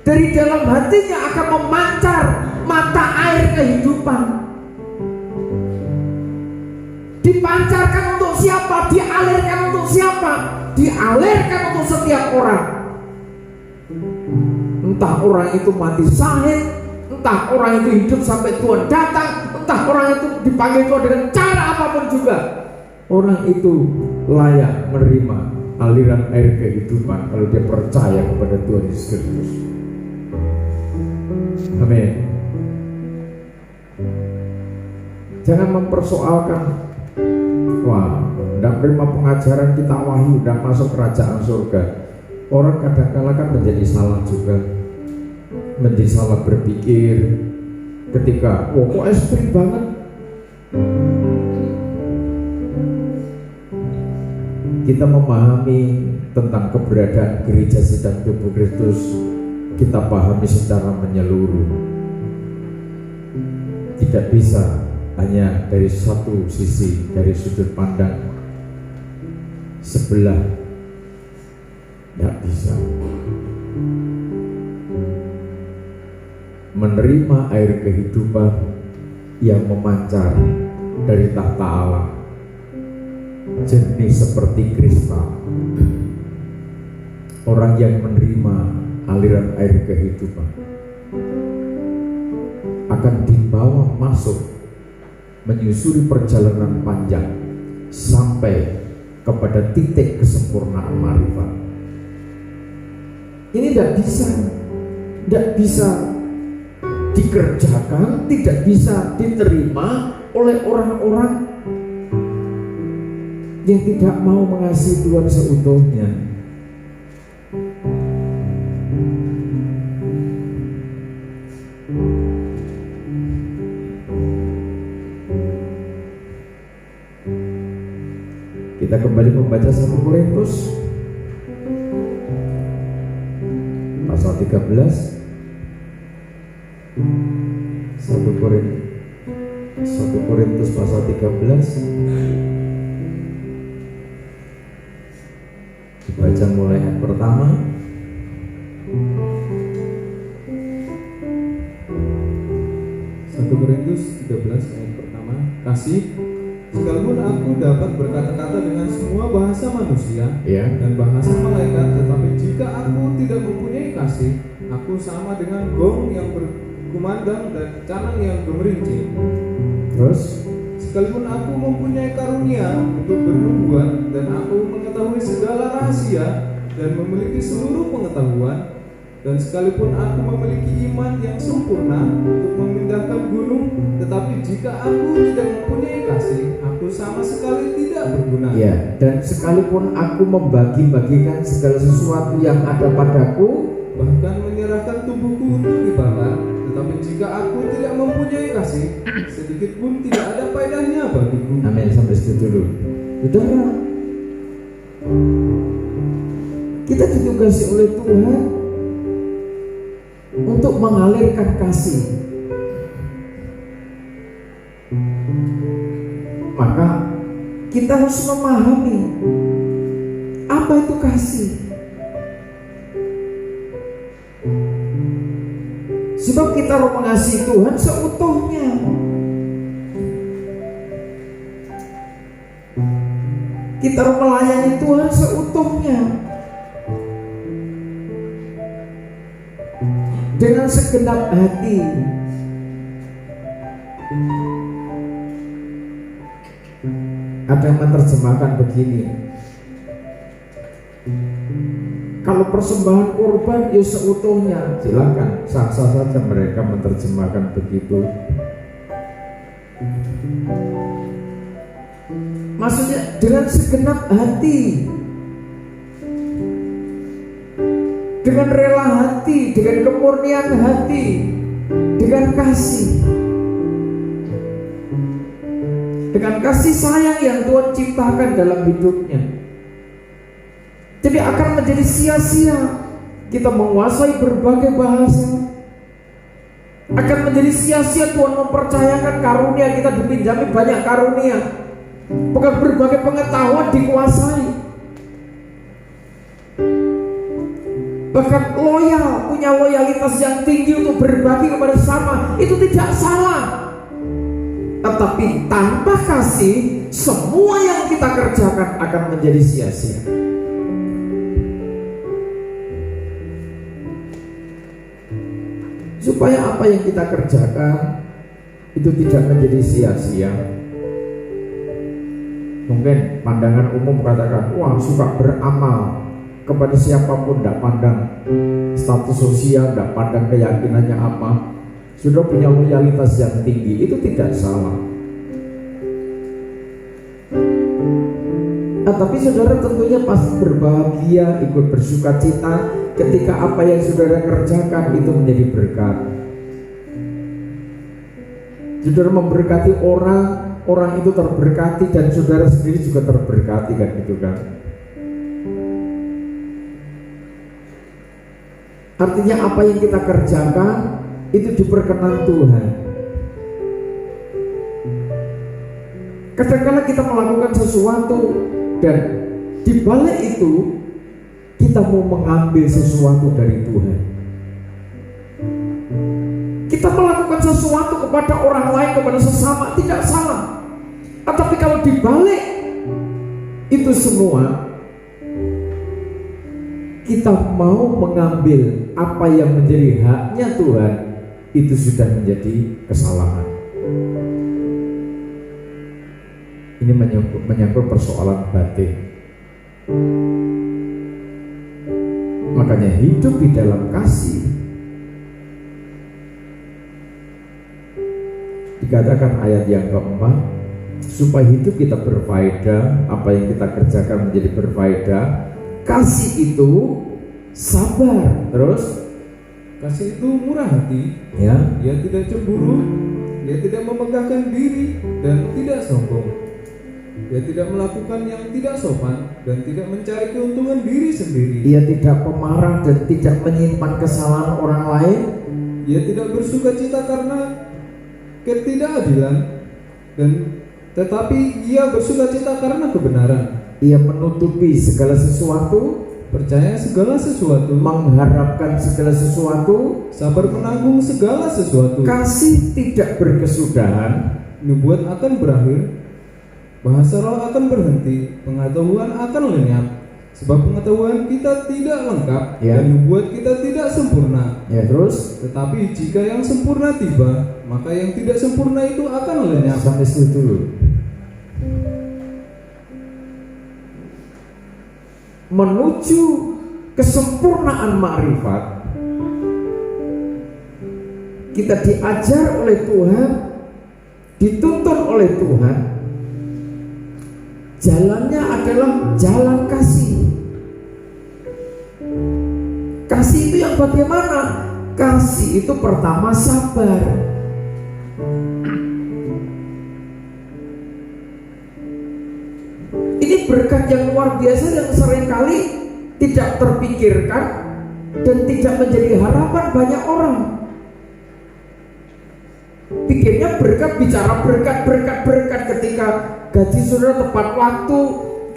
Dari dalam hatinya akan memancar mata air kehidupan. Dipancarkan untuk siapa? Dialirkan untuk siapa? Dialirkan untuk setiap orang. Entah orang itu mati syahid, entah orang itu hidup sampai Tuhan datang, entah orang itu dipanggil Tuhan dengan cara apapun juga, orang itu layak menerima aliran air kehidupan kalau dia percaya kepada Tuhan Yesus Kristus. Amin. Jangan mempersoalkan, wah, tidak terima pengajaran kita wahyu, tidak masuk kerajaan surga. Orang kadang-kala kan menjadi salah juga, menjadi salah berpikir ketika, oh kok ekstrim banget. Kita memahami tentang keberadaan gereja sidang tubuh Kristus, kita pahami secara menyeluruh. Tidak bisa hanya dari satu sisi, dari sudut pandang sebelah, tidak bisa. Menerima air kehidupan yang memancar dari tahta Allah, jernih seperti kristal. Orang yang menerima aliran air kehidupan akan dibawa masuk, menyusuri perjalanan panjang sampai kepada titik kesempurnaan marifat. Ini tidak bisa dikerjakan, tidak bisa diterima oleh orang-orang yang tidak mau mengasihi Tuhan seutuhnya. Kita kembali membaca 1 Korintus pasal 13. 1 Korintus pasal 13. Dibaca mulai ayat pertama. Korintus 13 ayat pertama. Kasih, sekalipun aku dapat berkata-kata dengan semua bahasa manusia dan bahasa malaikat, tetapi jika aku tidak mempunyai kasih, aku sama dengan gong yang berkumandang dan canang yang gemerincing. Terus, sekalipun aku mempunyai karunia untuk bernubuat dan aku mengetahui segala rahasia dan memiliki seluruh pengetahuan, dan sekalipun aku memiliki iman yang sempurna untuk memindahkan gunung, tetapi jika aku tidak mempunyai kasih, aku sama sekali tidak berguna. Ya, dan sekalipun aku membagi-bagikan segala sesuatu yang ada padaku, bahkan menyerahkan tubuhku untuk dibakar, tetapi jika aku tidak mempunyai kasih, sedikit pun tidak ada faedahnya bagiku. Amin, sampai situ dulu. Saudara, kita ditugasi oleh Tuhan untuk mengalirkan kasih. Maka kita harus memahami apa itu kasih. Sebab kita harus mengasihi Tuhan seutuhnya. Kita harus melayani Tuhan seutuhnya, dengan segenap hati. Ada yang menerjemahkan begini, kalau persembahan kurban ya seutuhnya. Silakan, sah-sah saja mereka menerjemahkan begitu. Maksudnya dengan segenap hati, dengan rela hati, dengan kemurnian hati, dengan kasih, dengan kasih sayang yang Tuhan ciptakan dalam hidupnya. Jadi akan menjadi sia-sia kita menguasai berbagai bahasa, akan menjadi sia-sia Tuhan mempercayakan karunia kita, dipinjami banyak karunia, bukan berbagai pengetahuan dikuasai, bahkan loyal, punya loyalitas yang tinggi untuk berbagi kepada sesama, itu tidak salah. Tetapi tanpa kasih, semua yang kita kerjakan akan menjadi sia-sia. Supaya apa yang kita kerjakan itu tidak menjadi sia-sia. Mungkin pandangan umum katakan, wah suka beramal kepada siapapun, tidak pandang status sosial, tidak pandang keyakinannya apa, sudah punya loyalitas yang tinggi. Itu tidak salah. Tapi saudara tentunya pasti berbahagia, ikut bersuka cita ketika apa yang saudara kerjakan itu menjadi berkat. Saudara memberkati orang, orang itu terberkati dan saudara sendiri juga terberkati, kan gitu kan. Artinya apa yang kita kerjakan itu diperkenan Tuhan. Kadang-kadang kita melakukan sesuatu dan di balik itu kita mau mengambil sesuatu dari Tuhan. Kita melakukan sesuatu kepada orang lain, kepada sesama, tidak salah. Tetapi kalau di balik itu semua kita mau mengambil apa yang menjadi haknya Tuhan, itu sudah menjadi kesalahan. Ini menyangkut persoalan batin. Makanya hidup di dalam kasih, dikatakan ayat yang keempat, supaya hidup kita berfaedah, apa yang kita kerjakan menjadi berfaedah. Kasih itu sabar, terus Kasih itu murah hati, ya, ia tidak cemburu, ia tidak memegahkan diri dan tidak sombong. Ia tidak melakukan yang tidak sopan dan tidak mencari keuntungan diri sendiri. ia tidak pemarah dan tidak menyimpan kesalahan orang lain. Ia tidak bersuka cita karena ketidakadilan, dan tetapi ia bersuka cita karena kebenaran. Ia menutupi segala sesuatu, Percaya segala sesuatu, mengharapkan segala sesuatu. sabar menanggung segala sesuatu. Kasih tidak berkesudahan, Nubuat akan berakhir, bahasa roh akan berhenti, pengetahuan akan lenyap. Sebab pengetahuan kita tidak lengkap, Ya. dan nubuat kita tidak sempurna. ya terus Tetapi jika yang sempurna tiba, maka yang tidak sempurna itu akan lenyap. sampai situ dulu. Menuju kesempurnaan makrifat, kita diajar oleh Tuhan, dituntun oleh Tuhan. Jalannya adalah jalan kasih. Kasih itu yang bagaimana? Kasih itu pertama sabar. Ini berkat yang luar biasa yang seringkali tidak terpikirkan dan tidak menjadi harapan banyak orang. Pikirnya berkat, bicara berkat ketika gaji saudara tepat waktu,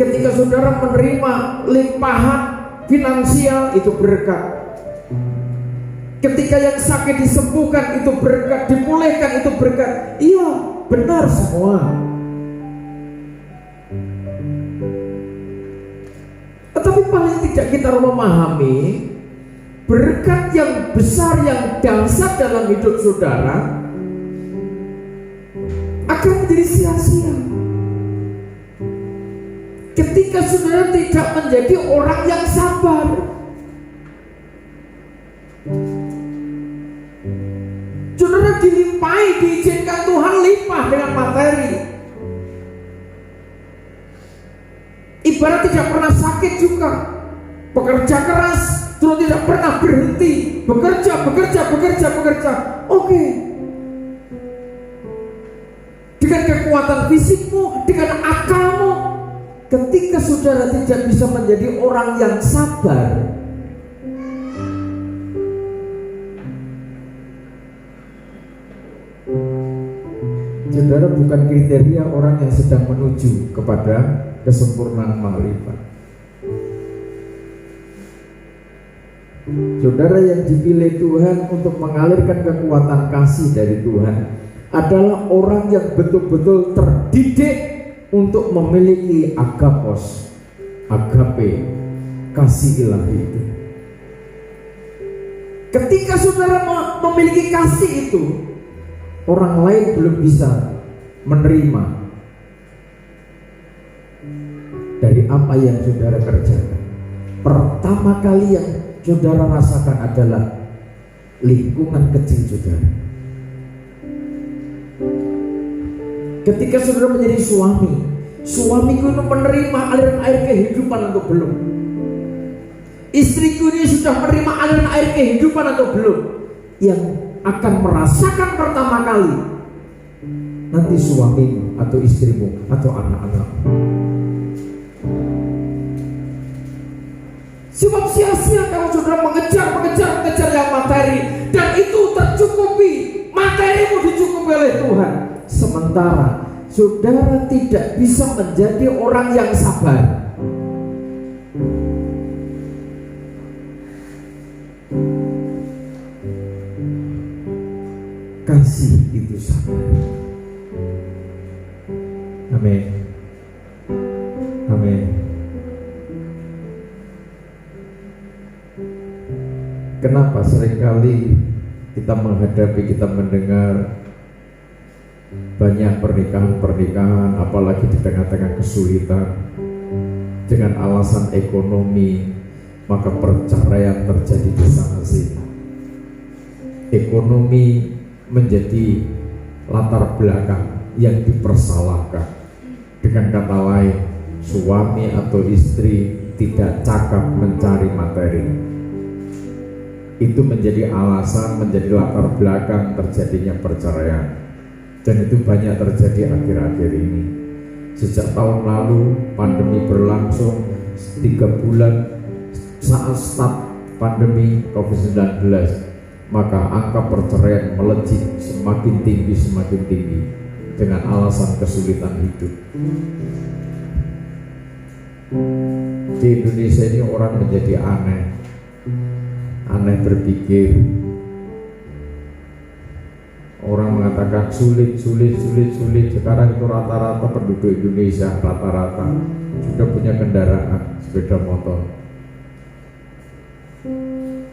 ketika saudara menerima limpahan finansial, itu berkat. Ketika yang sakit disembuhkan, itu berkat, dipulihkan, itu berkat. Iya, benar semua. Tetapi paling tidak kita memahami berkat yang besar, yang dahsyat dalam hidup saudara akan menjadi sia-sia ketika saudara tidak menjadi orang yang sabar. Saudara dilimpahi, diizinkan Tuhan limpah dengan materi. Ibarat tidak pernah sakit juga, bekerja keras, terus tidak pernah berhenti, bekerja. Oke. Dengan kekuatan fisikmu, dengan akalmu, ketika saudara tidak bisa menjadi orang yang sabar, saudara bukan kriteria orang yang sedang menuju kepada kesempurnaan makrifat. Saudara yang dipilih Tuhan untuk mengalirkan kekuatan kasih dari Tuhan adalah orang yang betul-betul terdidik untuk memiliki agapos, agape, kasih ilahi itu. Ketika saudara memiliki kasih itu, orang lain belum bisa menerima dari apa yang saudara kerjakan. Pertama kali yang saudara rasakan adalah lingkungan kecil saudara. Ketika saudara menjadi suami, Suamiku ini menerima aliran air kehidupan atau belum? Istriku ini sudah menerima aliran air kehidupan atau belum? Yang akan merasakan pertama kali nanti suamimu atau istrimu atau anak-anakmu. Sebab sia-sia kalau saudara mengejar yang materi, dan itu tercukupi, materimu dicukupi oleh Tuhan. Sementara saudara tidak bisa menjadi orang yang sabar. Kasih itu sabar. Amin. Amin. Kenapa seringkali kita mendengar banyak pernikahan, apalagi di tengah-tengah kesulitan, dengan alasan ekonomi, maka perceraian terjadi di sana sini. Ekonomi menjadi latar belakang yang dipersalahkan. Dengan kata lain, suami atau istri tidak cakap mencari materi. Itu menjadi alasan, menjadi latar belakang terjadinya perceraian. Dan itu banyak terjadi akhir-akhir ini. Sejak tahun lalu pandemi berlangsung 3 bulan, saat start pandemi COVID-19, maka angka perceraian melejit semakin tinggi dengan alasan kesulitan hidup. Di Indonesia ini orang menjadi aneh berpikir. Orang mengatakan sulit. Sekarang itu rata-rata penduduk Indonesia rata-rata sudah punya kendaraan sepeda motor.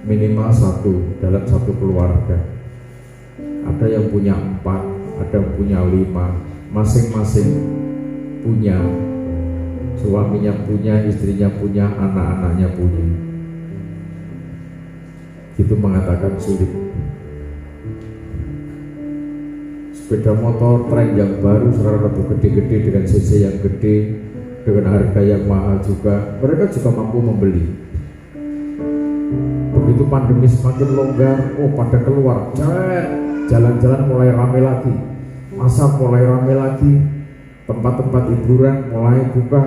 Minimal 1 dalam satu keluarga. Ada yang punya 4, ada yang punya 5. Masing-masing punya. Suaminya punya, istrinya punya, anak-anaknya punya. Itu mengatakan sulit. Sepeda motor tren yang baru sekarang lebih gede-gede dengan cc yang gede, dengan harga yang mahal juga, mereka juga mampu membeli. Begitu pandemi semakin longgar, pada keluar, jalan-jalan mulai rame lagi, pasar mulai rame lagi, tempat-tempat hiburan mulai buka,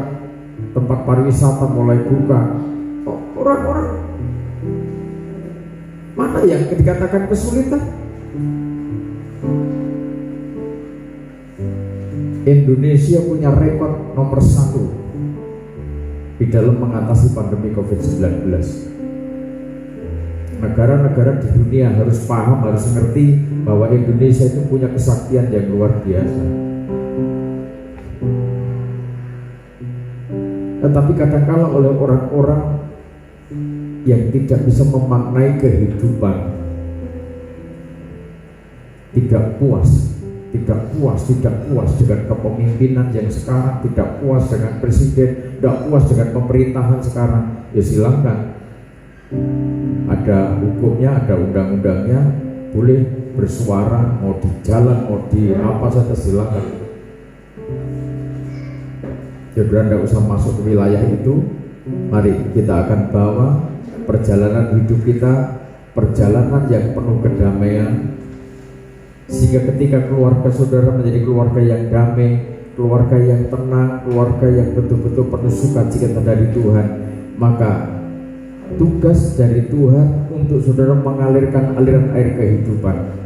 tempat pariwisata mulai buka. Orang-orang mana yang dikatakan kesulitan? Indonesia punya rekor nomor 1 di dalam mengatasi pandemi COVID-19. Negara-negara di dunia harus paham, harus mengerti bahwa Indonesia itu punya kesaktian yang luar biasa. Tetapi kadang-kala oleh orang-orang yang tidak bisa memaknai kehidupan, tidak puas dengan kepemimpinan yang sekarang, tidak puas dengan presiden, tidak puas dengan pemerintahan sekarang, ya silakan. Ada hukumnya, ada undang-undangnya, boleh bersuara, mau di jalan, mau di apa saja silakan. Jadi tidak usah masuk ke wilayah itu. Mari kita akan bawa perjalanan hidup kita, perjalanan yang penuh kedamaian, sehingga ketika keluarga saudara menjadi keluarga yang damai, keluarga yang tenang, keluarga yang betul-betul penuh sukacita dari Tuhan, maka tugas dari Tuhan untuk saudara mengalirkan aliran air kehidupan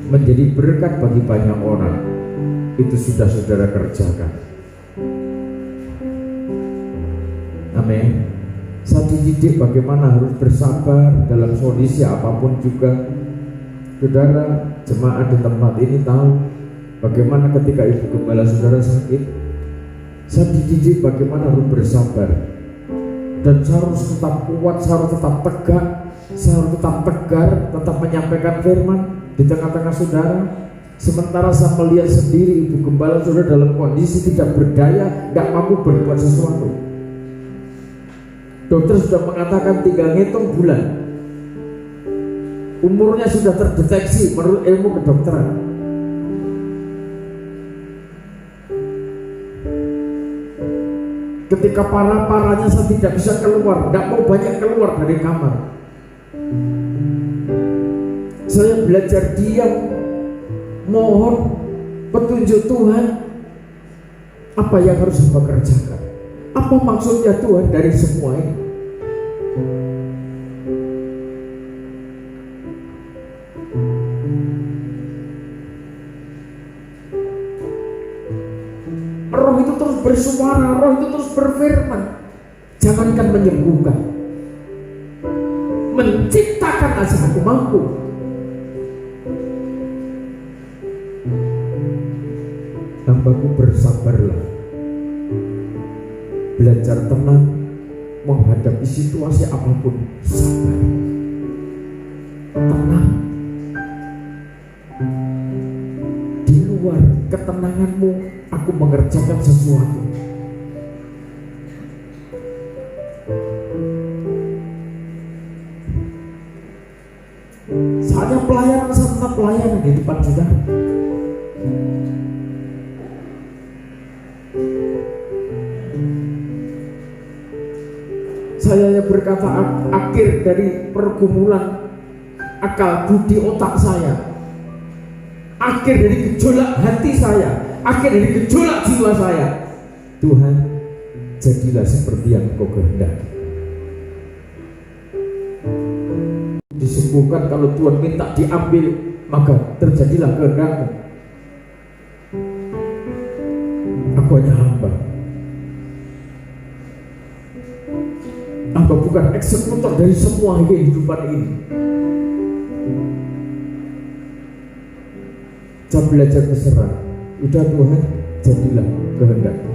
menjadi berkat bagi banyak orang, itu sudah saudara kerjakan. Amin. Saya dididik bagaimana harus bersabar dalam kondisi apapun juga. Saudara jemaat di tempat ini tahu bagaimana ketika ibu gembala saudara sakit. Saya dididik bagaimana harus bersabar, dan saya harus tetap kuat, saya harus tetap tegak, saya harus tetap tegar, tetap menyampaikan firman di tengah-tengah saudara. Sementara saya melihat sendiri ibu gembala saudara dalam kondisi tidak berdaya, tidak mampu berbuat sesuatu. Dokter sudah mengatakan tinggal ngitung bulan. Umurnya sudah terdeteksi menurut ilmu kedokteran. Ketika parah-parahnya saya tidak bisa keluar, tidak mau banyak keluar dari kamar. Saya belajar diam, mohon petunjuk Tuhan. Apa yang harus saya kerjakan? Apa maksudnya Tuhan dari semua ini? Roh itu terus bersuara, roh itu terus berfirman. Jangankan menyembuhkan, menciptakan aja aku mampu. Hambaku bersabarlah, belajar tenang menghadapi situasi apapun. Sabar, tenang. Di luar ketenanganmu aku mengerjakan sesuatu. Saatnya pelayanan, saatnya pelayanan di depan saudara. Saya yang berkata akhir dari pergumulan akal budi otak saya, akhir dari gejolak hati saya, akhir dari gejolak jiwa saya. Tuhan, jadilah seperti yang Kau kehendaki. Disembuhkan kalau Tuhan minta diambil, maka terjadilah kehendak-Mu. Aku hanya hamba. Hamba bukan eksekutor dari semua kehidupan ini. Saya belajar berserah. Udah Tuhan, jadilah kehendak-Mu.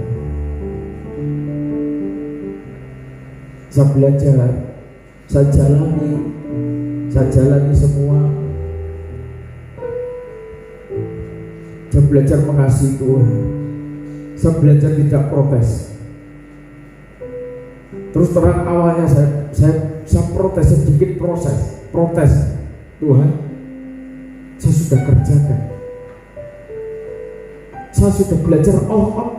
Saya belajar, saya jalani semua. Saya belajar mengasihi Tuhan. Saya belajar tidak protes. Terus terang awalnya saya protes sedikit, protes. Tuhan, saya sudah kerjakan. Saya sudah belajar all out.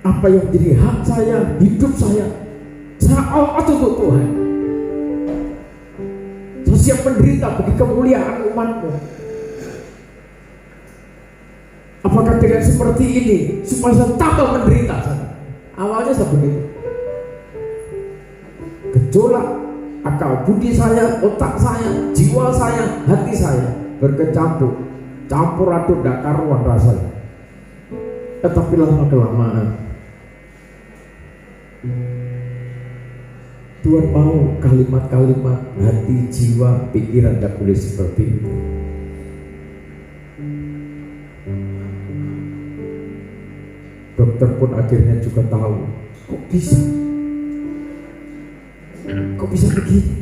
Apa yang jadi hak saya, hidup saya all out untuk Tuhan. Saya siap menderita bagi kemuliaan umat-Mu. Apakah dengan seperti ini supaya saya tambah menderita? Awalnya saya begitu. Gejolak akal budi saya, otak saya, jiwa saya, hati saya berkecampur, campur aduk tidak karuan rasanya. Tetapi lama kelamaan Tuhan mau kalimat-kalimat hati, jiwa, pikiran tidak boleh seperti itu. Dokter pun akhirnya juga tahu, kok bisa begini.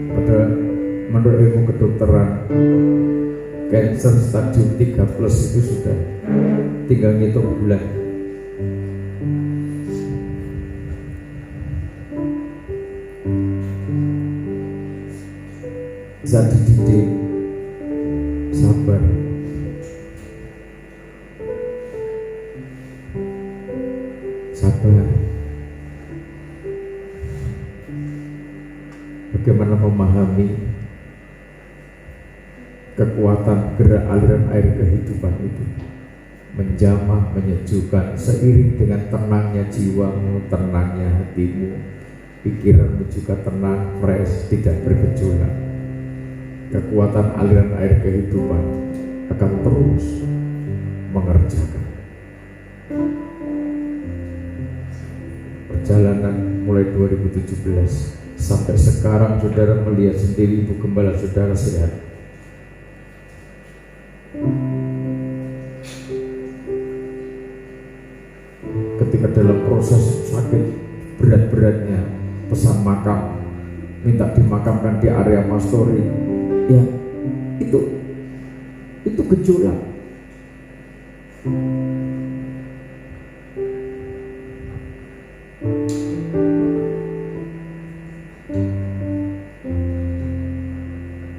Padahal menurut ilmu kedokteran, cancer stadium 3+ itu sudah tinggal ngitung bulan. Saya dididik sabar. Bagaimana memahami kekuatan gerak aliran air kehidupan itu, menjamah, menyejukkan seiring dengan tenangnya jiwamu, tenangnya hatimu, pikiranmu juga tenang, fresh, tidak bergejolak. Kekuatan aliran air kehidupan akan terus mengerjakan. Perjalanan mulai 2017 sampai sekarang saudara melihat sendiri Ibu Gembala saudara sehat. Ketika dalam proses sakit berat-beratnya pesan makam, minta dimakamkan di area Mastori, ya itu gejolak.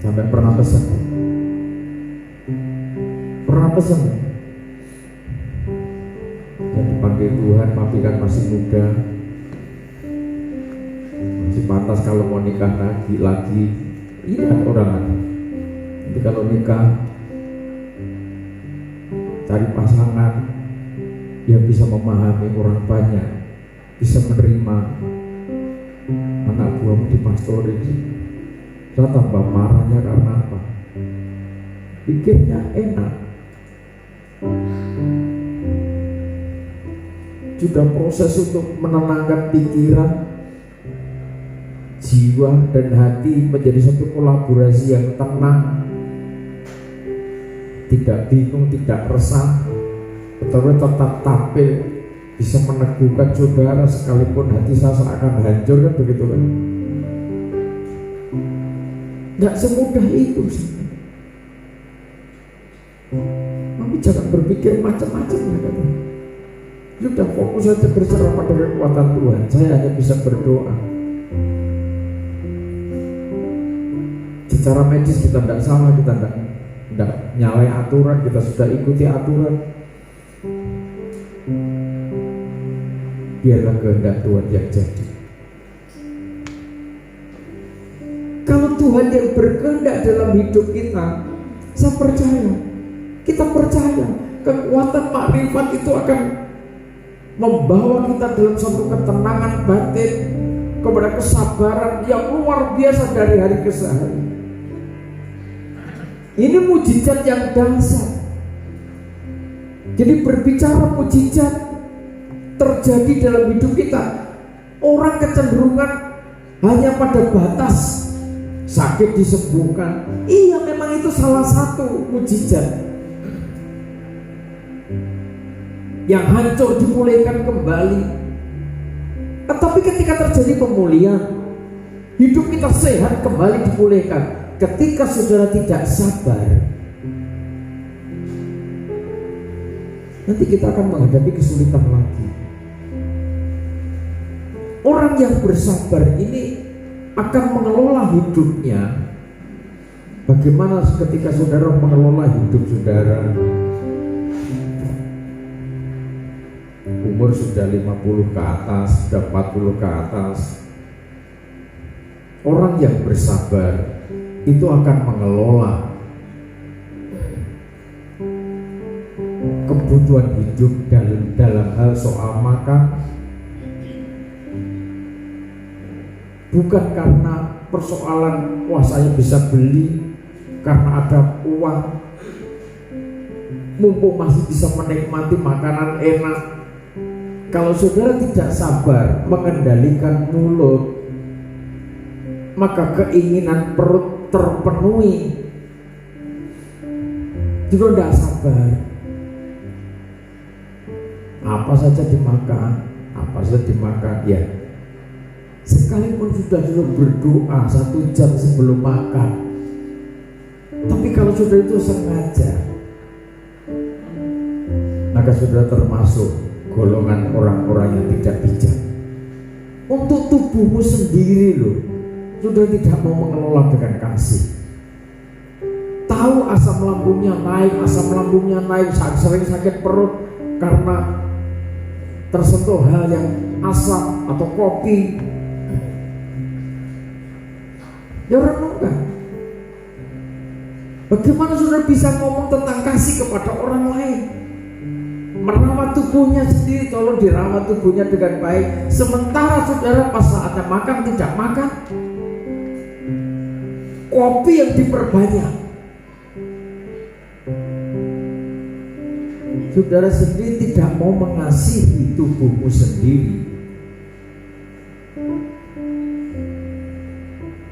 Sampai pernah pesen? Pernah pesen? Yang dipanggil Tuhan, tapi kan masih muda, masih pantas kalau mau nikah lagi. Iya, orang ada. Nanti kalau nikah, cari pasangan yang bisa memahami orang banyak, bisa menerima anak buahmu dipastori. Saya tambah marahnya karena apa? Pikirnya enak, sudah proses untuk menenangkan pikiran, jiwa dan hati menjadi satu kolaborasi yang tenang, tidak bingung, tidak resah, tetapi tetap tampil, bisa meneguhkan saudara sekalipun hati saya seakan hancur, kan begitu kan? Nggak semudah itu sih. Tapi jangan berpikir macam-macam ya kata. Sudah fokus saja berserah pada kekuatan Tuhan. Saya hanya bisa berdoa. Secara medis kita tidak salah, kita tidak nyalai aturan, kita sudah ikuti aturan. Biarlah kehendak Tuhan yang jadi. Kalau Tuhan yang berkehendak dalam hidup kita, saya percaya, kita percaya kekuatan makrifat itu akan membawa kita dalam satu ketenangan batin, kepada kesabaran yang luar biasa dari hari ke hari. Ini mujizat yang dahsyat. Jadi berbicara mujizat terjadi dalam hidup kita, orang kecenderungan hanya pada batas sakit disembuhkan. Iya, memang itu salah satu mujizat. Yang hancur dipulihkan kembali. Tetapi ketika terjadi pemulihan, hidup kita sehat kembali dipulihkan. Ketika saudara tidak sabar, nanti kita akan menghadapi kesulitan lagi. Orang yang bersabar ini akan mengelola hidupnya. Bagaimana ketika saudara mengelola hidup saudara? Umur sudah 50 ke atas, sudah 40 ke atas. Orang yang bersabar itu akan mengelola kebutuhan hidup dalam hal soal makan, bukan karena persoalan wah saya bisa beli karena ada uang, mumpung masih bisa menikmati makanan enak. Kalau saudara tidak sabar mengendalikan mulut, maka keinginan perut terpenuhi. Juga tidak sabar, apa saja dimakan, apa saja dimakan. Ya, sekalipun sudah berdoa 1 jam sebelum makan, tapi kalau sudah itu sengaja, maka sudah termasuk golongan orang-orang yang tidak bijak. Untuk tubuhmu sendiri loh, sudah tidak mau mengelola dengan kasih. Tahu asam lambungnya naik, sering sakit perut karena tersentuh hal yang asam atau kopi. Ya renungkan, bagaimana saudara bisa ngomong tentang kasih kepada orang lain? Merawat tubuhnya sendiri, tolong dirawat tubuhnya dengan baik. Sementara saudara pas saatnya makan tidak makan, kopi yang diperbanyak. Saudara sendiri tidak mau mengasihi tubuhmu sendiri.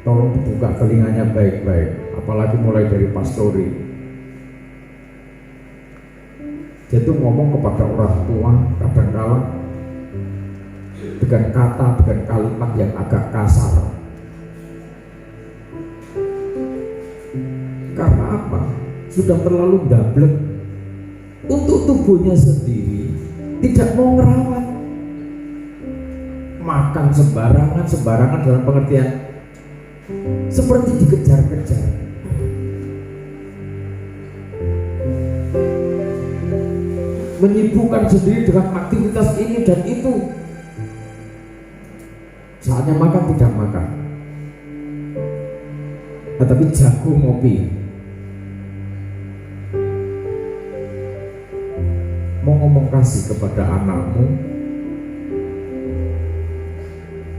Tolong dibuka telinganya baik-baik, apalagi mulai dari pastori. Dia itu ngomong kepada orang tua kadang-kala dengan kata, dengan kalimat yang agak kasar. Karena apa? Sudah terlalu dablek untuk tubuhnya sendiri, tidak mau ngerawat. Makan sembarangan dalam pengertian seperti dikejar-kejar. menyibukkan sendiri dengan aktivitas ini dan itu. Saatnya makan tidak makan. Tetapi jago ngopi. Mau ngomong kasih kepada anakmu,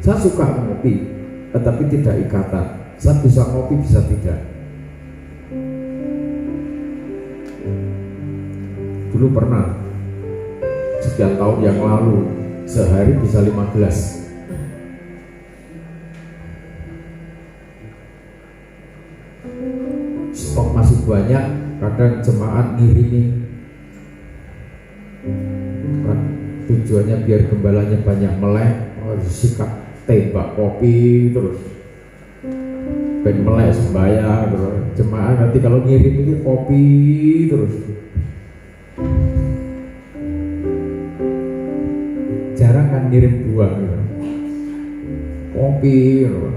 saya suka ngopi, tetapi tidak ikatan. Saya bisa ngopi, bisa tidak. Dulu pernah, sekian tahun yang lalu, sehari bisa 5 gelas. Stok masih banyak, kadang jemaat ngirimi. Tujuannya biar gembalanya banyak melek, harus sikap tembak kopi terus ben melek sembahyang terus. Jemaah nanti kalau ngirim ini kopi terus. Jarang kan ngirim buah gitu. Kopi gitu.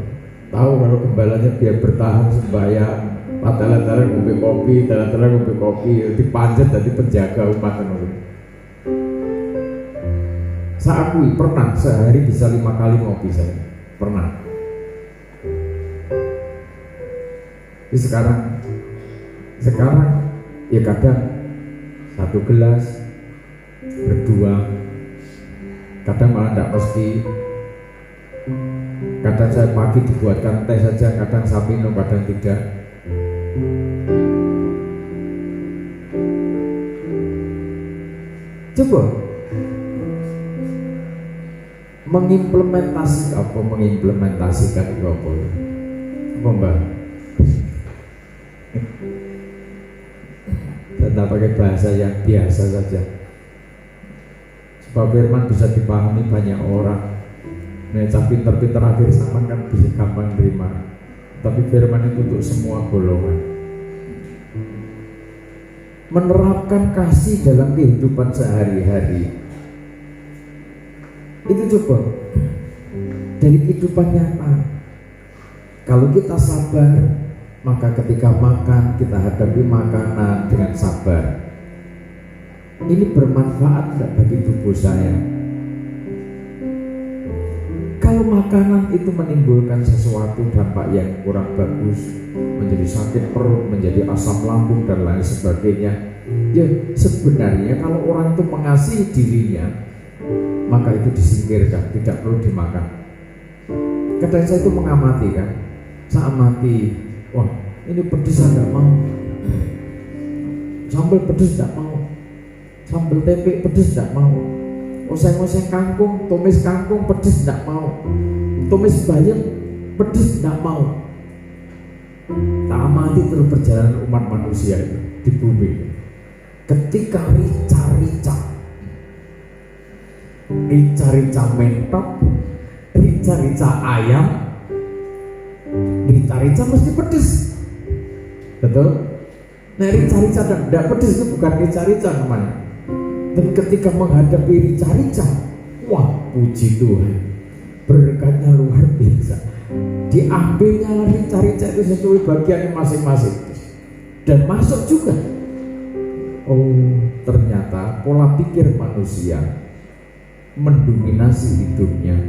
Tahu kalau gembalanya biar bertahan sembahyang, padahal ngombe kopi, padahal ngombe kopi, dipanjat dari penjaga umat gitu. Saya akui pernah sehari bisa 5 kali ngopi saya, pernah. Tapi sekarang ya kadang 1 gelas, berdua, kadang malah tidak mesti. Kadang saya pagi dibuatkan teh saja, kadang saya minum, kadang tidak. Coba mengimplementasikan itu apa? Mbak? Saya pakai bahasa yang biasa saja, supaya firman bisa dipahami banyak orang. Nah, pinter-pinter akhir zaman kan bisa gampang terima, tapi firman itu untuk semua golongan. Menerapkan kasih dalam kehidupan sehari-hari. Itu coba dari kehidupan nyata. Kalau kita sabar, maka ketika makan kita hadapi makanan dengan sabar. Ini bermanfaat tidak bagi tubuh saya? Kalau makanan itu menimbulkan sesuatu dampak yang kurang bagus, menjadi sakit perut, menjadi asam lambung dan lain sebagainya, ya sebenarnya kalau orang itu mengasihi dirinya, maka itu disingkirkan, tidak perlu dimakan. Kadang saya itu mengamati kan, saya amati, wah ini pedes saya tidak mau, sambal pedes tidak mau, sambal tempe pedes tidak mau, oseng-oseng kangkung, tumis kangkung pedes tidak mau, tumis bayam pedes tidak mau. Tak amati terus perjalanan umat manusia itu di bumi. Ketika rica mentok, rica ayam, rica mesti pedes, betul? Nah rica dan tidak pedes itu bukan rica namanya. Dan ketika menghadapi rica, wah puji Tuhan, berkatnya luar biasa. Diambilnya rica itu sesuai bagiannya masing-masing dan masuk juga. Oh ternyata pola pikir manusia mendominasi hidupnya,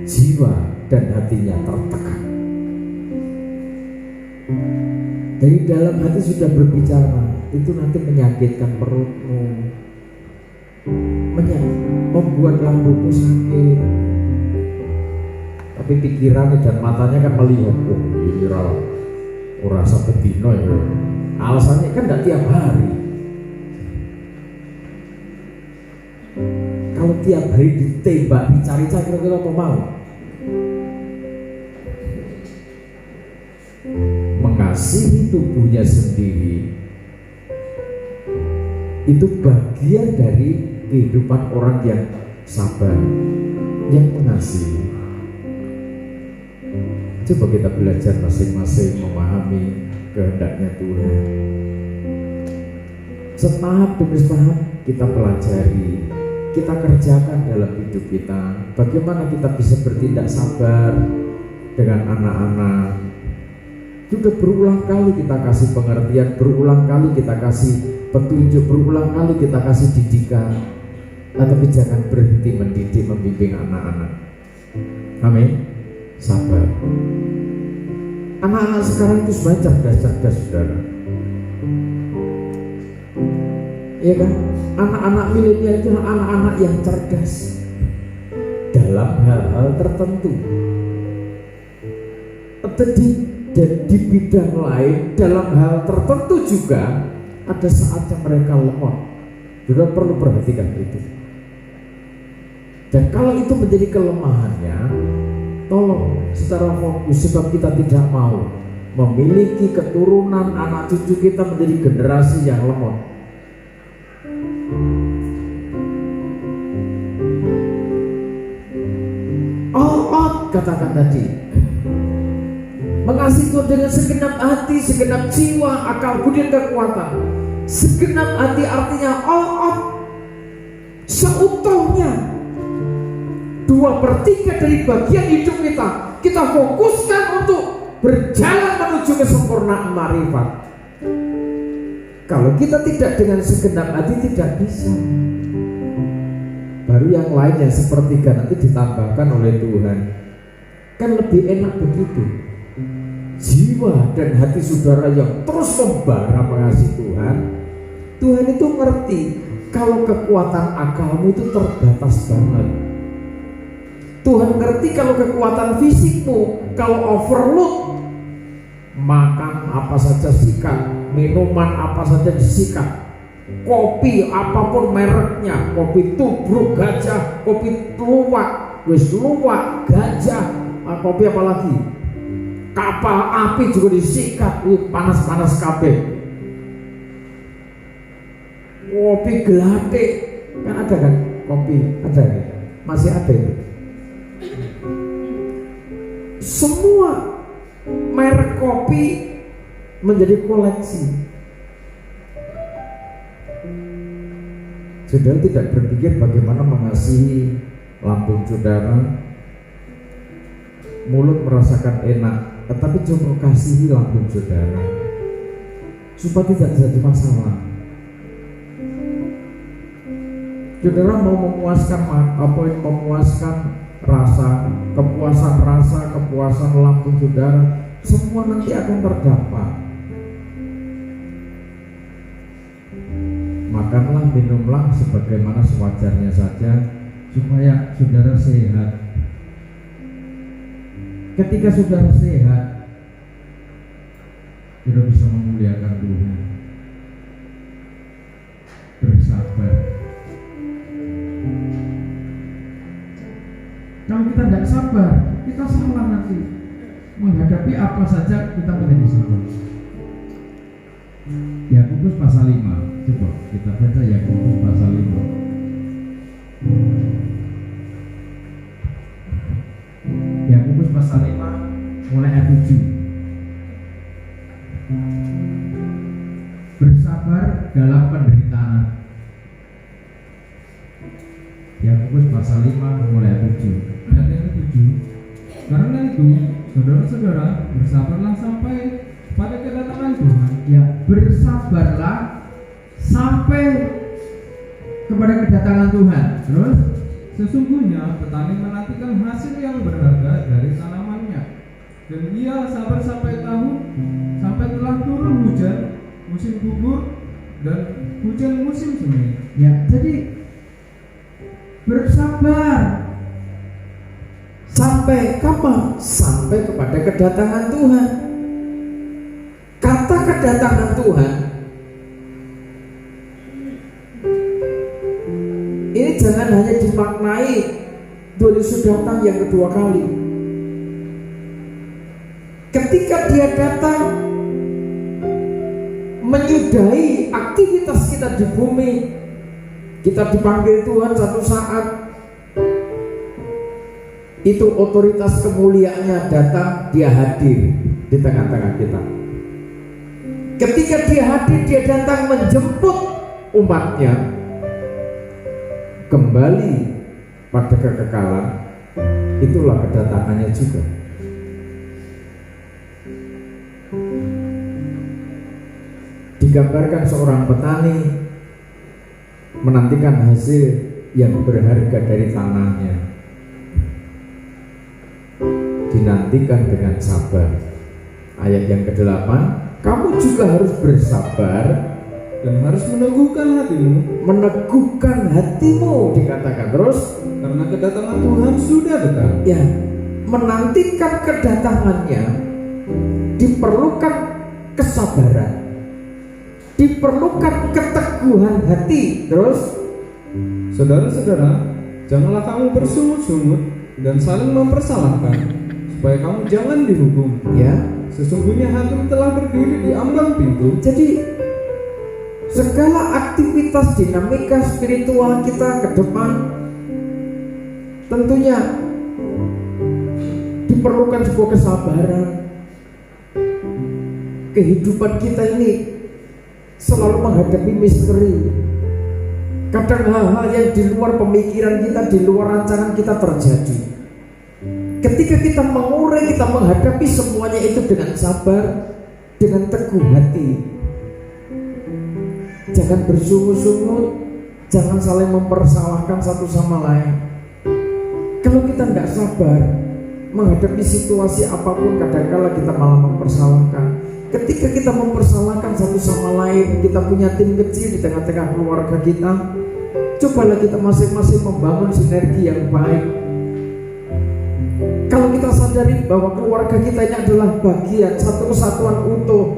jiwa dan hatinya tertekan. Dari dalam hati sudah berbicara, itu nanti menyakitkan perutmu, membuat lambungmu sakit. Tapi pikirannya dan matanya kan melihat, oh ini rasa bedino ya. Alasannya kan tidak tiap hari. Kalau tiap hari ditembak, dicari-cari, kira-kira apa mau? Mengasihi tubuhnya sendiri itu bagian dari kehidupan orang yang sabar, yang mengasihi. Coba kita belajar masing-masing memahami kehendaknya Tuhan. Setahap demi setahap kita pelajari, kita kerjakan dalam hidup kita. Bagaimana kita bisa bertindak sabar dengan anak-anak. Sudah berulang kali kita kasih pengertian, berulang kali kita kasih petunjuk, berulang kali kita kasih didikan, tetapi jangan berhenti mendidik, membimbing anak-anak. Amin. Sabar. Anak-anak sekarang itu sebenarnya cerdas-cerdas, saudara. Iya kan? Anak-anak milenial itu anak-anak yang cerdas dalam hal-hal tertentu. Dan di bidang lain, dalam hal tertentu juga ada saatnya mereka lemah. Sudah perlu perhatikan itu. Dan kalau itu menjadi kelemahannya, tolong secara fokus, sebab kita tidak mau memiliki keturunan anak cucu kita menjadi generasi yang lemah. All out, katakan tadi, mengasihi Tuhan dengan segenap hati, segenap jiwa, akal, budi, dan kekuatan. Segenap hati artinya all out, seutuhnya. 2/3 dari bagian hidup kita fokuskan untuk berjalan menuju kesempurnaan marifat. Kalau kita tidak dengan segenap hati, tidak bisa. Baru yang lain yang sepertiga nanti ditambahkan oleh Tuhan. Kan lebih enak begitu. Jiwa dan hati saudara yang terus membara mengasihi Tuhan, Tuhan itu ngerti kalau kekuatan akalmu itu terbatas banget. Tuhan ngerti kalau kekuatan fisikmu, kalau overload, makan apa saja sikat, minuman apa saja disikat, kopi apapun mereknya, kopi tubruk gajah, kopi luwak, luwak gajah, kopi apa lagi, kapal api juga disikat, panas-panas kabeh, kopi gelatik kan ada kan, kopi ada kan, masih ada itu. Semua merek kopi menjadi koleksi. Saudara tidak berpikir bagaimana mengasihi lambung saudara, mulut merasakan enak, tetapi coba kasihi lambung saudara supaya tidak jadi masalah. Saudara mau memuaskan memuaskan rasa, kepuasan lambung saudara, semua nanti akan terdapat. Makanlah, minumlah sebagaimana sewajarnya saja supaya saudara sehat. Ketika saudara sehat, saudara bisa memuliakan Tuhan. Bersabar. Kalau kita tidak sabar, kita salah nanti. Menghadapi apa saja kita menjadi sabar. Yakobus pasal 5. Coba kita baca Yakobus pasal 5. Yakobus pasal 5 mulai ayat 7. Bersabar dalam penderitaan. Yakobus pasal 5 mulai ayat 7. Ayat 7. Karena itu, saudara-saudara, bersabarlah sampai pada kedatangan Tuhan. Ya, bersabarlah sampai kepada kedatangan Tuhan. Terus, sesungguhnya petani menantikan hasil yang berharga dari tanamannya, dan ia sabar sampai telah turun hujan musim gugur dan hujan musim semi. Ya, jadi bersabar sampai kapan? Sampai kepada kedatangan Tuhan. Kata kedatangan Tuhan ini jangan hanya dimaknai Tuhan Yesus datang yang kedua kali. Ketika dia datang menyudahi aktivitas kita di bumi, kita dipanggil Tuhan satu saat, itu otoritas kemuliaannya datang, dia hadir di tengah-tengah kita. Ketika dia hadir, dia datang menjemput umatnya kembali pada kekekalan. Itulah kedatangannya juga. Di digambarkan seorang petani menantikan hasil yang berharga dari tanahnya, dinantikan dengan sabar. Ayat yang ke-8, kamu juga harus bersabar dan harus meneguhkan hatimu, dikatakan terus, karena kedatangan Tuhan sudah dekat. ya, menantikan kedatangannya diperlukan kesabaran, diperlukan keteguhan hati. Terus, saudara-saudara, janganlah kamu bersungut-sungut dan saling mempersalahkan, supaya kamu jangan dihukum. ya. Sesungguhnya hakim telah berdiri di ambang pintu. Jadi segala aktivitas dinamika spiritual kita ke depan tentunya diperlukan sebuah kesabaran. Kehidupan kita ini selalu menghadapi misteri. Kadang hal-hal yang di luar pemikiran kita, di luar rancangan kita terjadi. Ketika kita mengurai, kita menghadapi semuanya itu dengan sabar, dengan teguh hati. Jangan bersungut-sungut, jangan saling mempersalahkan satu sama lain. Kalau kita tidak sabar menghadapi situasi apapun, kadang-kala kita malah mempersalahkan. Ketika kita mempersalahkan satu sama lain, kita punya tim kecil di tengah-tengah keluarga kita, cobalah kita masing-masing membangun sinergi yang baik. Kalau kita sadari bahwa keluarga kita ini adalah bagian satu kesatuan utuh,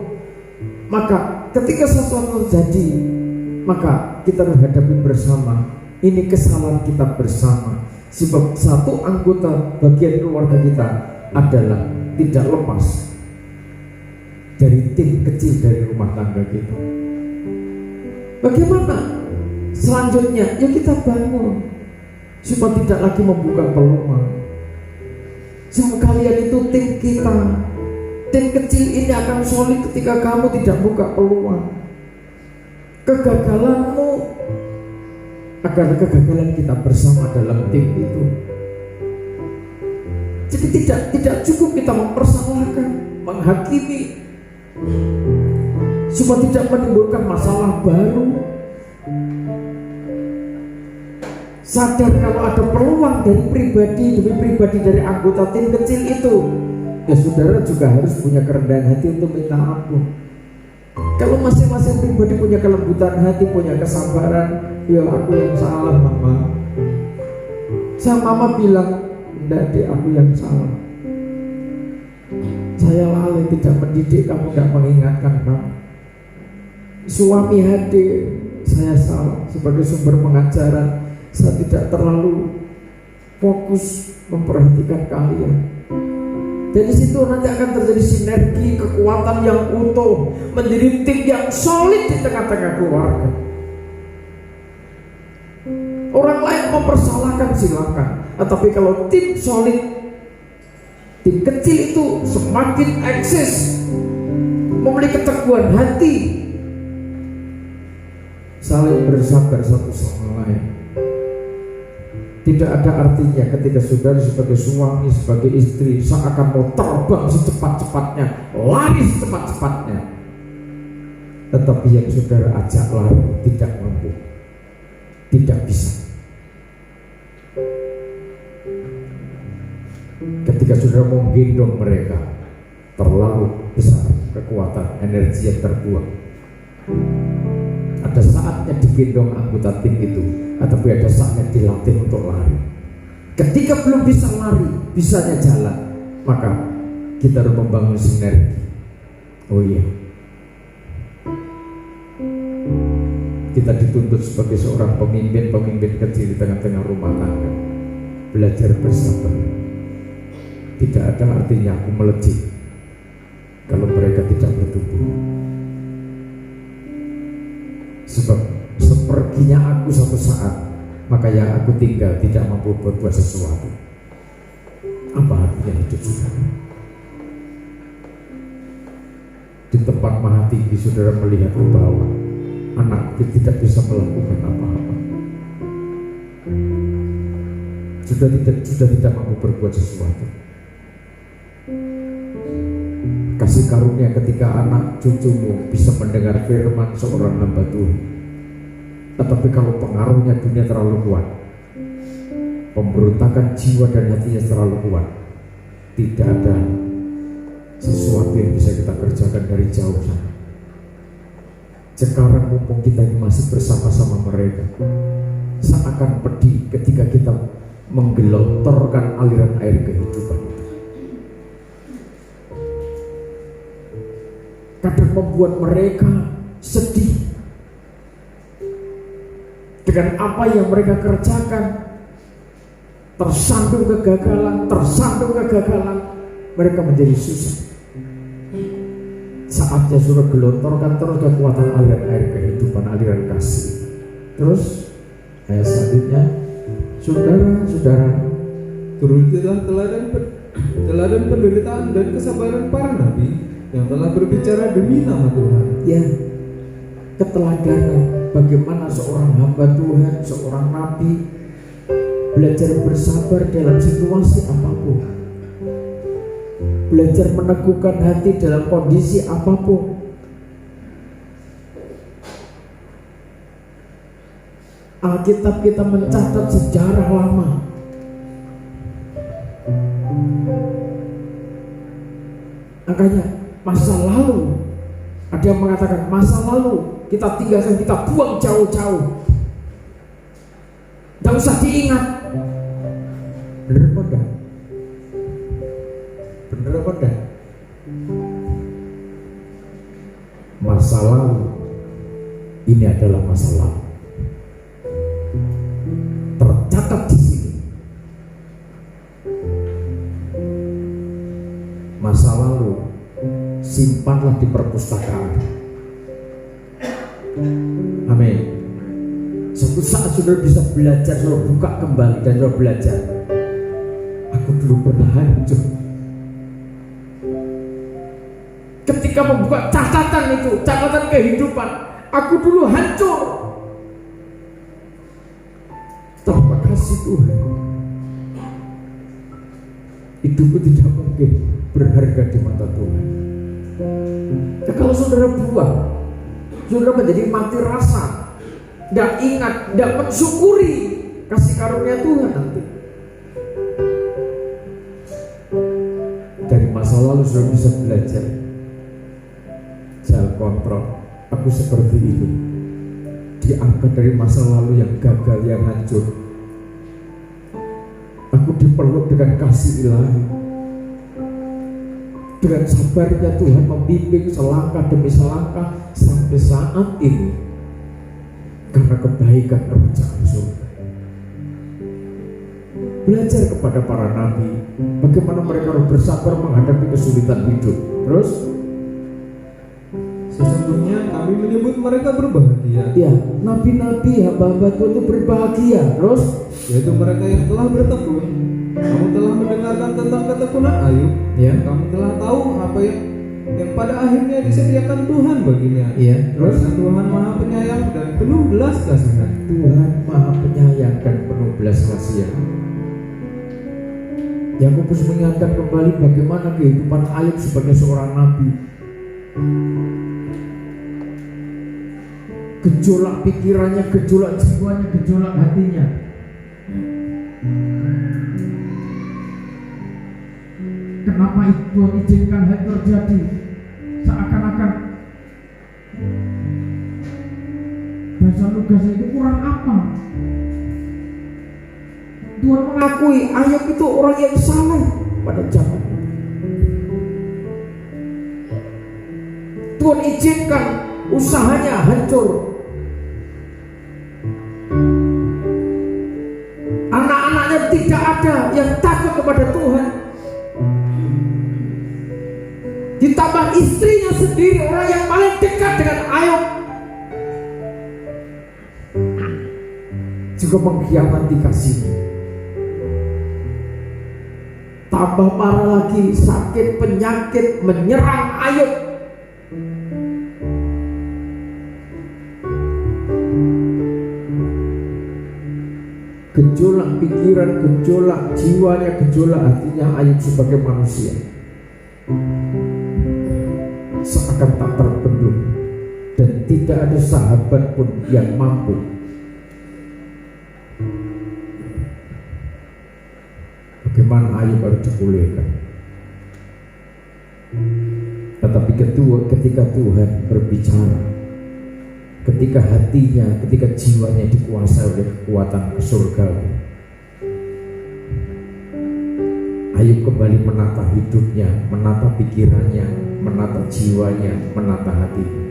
maka ketika sesuatu terjadi, maka kita menghadapi bersama. Ini kesalahan kita bersama. Sebab satu anggota bagian keluarga kita adalah tidak lepas dari tim kecil dari rumah tangga kita. Bagaimana selanjutnya? Ya kita bangun supaya tidak lagi membuka peluang. Semua kalian itu tim kita. Tim kecil ini akan solid ketika kamu tidak buka peluang. Kegagalanmu agar kegagalan kita bersama dalam tim itu. Jadi tidak cukup kita mempersalahkan, menghakimi, supaya tidak menimbulkan masalah baru. Sadar kalau ada peluang dari pribadi demi pribadi dari anggota tim kecil itu, ya saudara juga harus punya kerendahan hati untuk minta ampun. Kalau masing-masing pribadi punya kelembutan hati, punya kesabaran, ya aku yang salah mama. Mama bilang, enggak dek, aku yang salah. Saya lalai tidak mendidik kamu, tidak mengingatkan kamu. Suami hadir, saya salah sebagai sumber pengajaran. Saya tidak terlalu fokus memperhatikan kalian. Dari situ nanti akan terjadi sinergi, kekuatan yang utuh, menjadi tim yang solid di tengah-tengah keluarga. Orang lain mempersalahkan silakan, tetapi kalau tim solid, tim kecil itu semakin eksis, memiliki keteguhan hati, saling bersabar satu sama lain. Tidak ada artinya ketika saudara sebagai suami, sebagai istri seakan mau terbang secepat-cepatnya, lari secepat-cepatnya, tetapi yang saudara ajak lari tidak mampu, tidak bisa. Ketika saudara mau gendong mereka, terlalu besar kekuatan energi yang terbuang. Ada saatnya digendong anggota tim itu, tetapi ada saatnya dilatih untuk lari. Ketika belum bisa lari, bisanya jalan, maka kita harus membangun sinergi. Oh iya, kita dituntut sebagai seorang pemimpin kecil di tengah-tengah rumah tangga, belajar bersabar. Tidak ada artinya aku melejit kalau mereka tidak bertumbuh. Sebab seperginya aku suatu saat, maka yang aku tinggal tidak mampu berbuat sesuatu. Apa artinya hidup saudara? Di tempat maha tinggi saudara melihat ke bawah, anak tidak bisa melakukan apa-apa. Sudah tidak mampu berbuat sesuatu. Kasih karunia ketika anak cucumu bisa mendengar firman seorang hamba Tuhan. Tetapi kalau pengaruhnya dunia terlalu kuat, pemberontakan jiwa dan hatinya terlalu kuat, tidak ada sesuatu yang bisa kita kerjakan dari jauh sana. Sekarang mumpung kita ini masih bersama-sama mereka, seakan pedih ketika kita menggelontorkan aliran air kehidupan. Kadang membuat mereka sedih dengan apa yang mereka kerjakan. Tersandung kegagalan, mereka menjadi susah. Saatnya sudah gelontorkan terus kekuatan aliran air kehidupan, aliran kasih. Terus ayat selanjutnya, saudara-saudara, turutilah teladan penderitaan dan kesabaran para nabi yang telah berbicara demi nama Tuhan. Ya, keteladanan bagaimana seorang hamba Tuhan, seorang nabi belajar bersabar dalam situasi apapun, belajar meneguhkan hati dalam kondisi apapun. Alkitab kita mencatat sejarah lama. Makanya masa lalu, ada yang mengatakan masa lalu kita tinggalkan, kita buang jauh-jauh, tidak usah diingat. Bener apa enggak? Bener apa enggak? Masa lalu ini adalah masa lalu, tercatat di sini. Masa lalu simpanlah di perpustakaan. Amin. Suatu saat saudara bisa belajar, saudara buka kembali dan saudara belajar. Aku dulu pernah hancur. Ketika membuka catatan itu, catatan kehidupan, aku dulu hancur. Terima kasih Tuhan. Hidupku tidak mungkin berharga di mata Tuhan. Ya, kalau saudara buang, saudara menjadi mati rasa, tidak ingat, tidak mensyukuri kasih karunia Tuhan nanti. Dari masa lalu saudara bisa belajar. Self kontrol. Aku seperti ini, diangkat dari masa lalu yang gagal, yang hancur. Aku dipeluk dengan kasih ilahi. Dengan sabarnya Tuhan membimbing selangkah demi selangkah sampai saat ini, karena kebaikan kerajaan surga. Belajar kepada para nabi bagaimana mereka harus bersabar menghadapi kesulitan hidup. Terus sesungguhnya kami menyebut mereka berbahagia. ya, nabi-nabi hamba-hamba Tuhan itu berbahagia. Terus Yaitu mereka yang telah bertekun. Kamu telah mendengarkan tentang ketekunan Ayub. ya, Kamu telah tahu apa yang pada akhirnya disediakan Tuhan baginya. ya, terus Karena Tuhan Maha Penyayang dan penuh belas kasihan. Tuhan Maha Penyayang dan penuh belas kasihan. Yakobus mengingatkan kembali bagaimana kehidupan Ayub sebagai seorang nabi. Gejolak pikirannya, gejolak jiwanya, gejolak hatinya. Kenapa Tuhan izinkan hal terjadi? Seakan-akan bahasa Lugasnya itu kurang apa? Tuhan mengakui Ayub itu orang yang saleh pada zaman. Tuhan izinkan usahanya hancur. Anak-anaknya tidak ada yang takut kepada Tuhan. Ditambah istrinya sendiri, orang yang paling dekat dengan Ayub, juga mengkhianati kasihnya. Tambah parah lagi, sakit penyakit menyerang Ayub. Gejolak pikiran, gejolak jiwanya, gejolak hatinya Ayub sebagai manusia. tidak ada sahabat pun yang mampu bagaimana Ayub harus dipulihkan. Tetapi ketika Tuhan berbicara, ketika hatinya, ketika jiwanya dikuasai oleh kekuatan surgawi, Ayub kembali menata hidupnya, menata pikirannya, menata jiwanya, menata hatinya.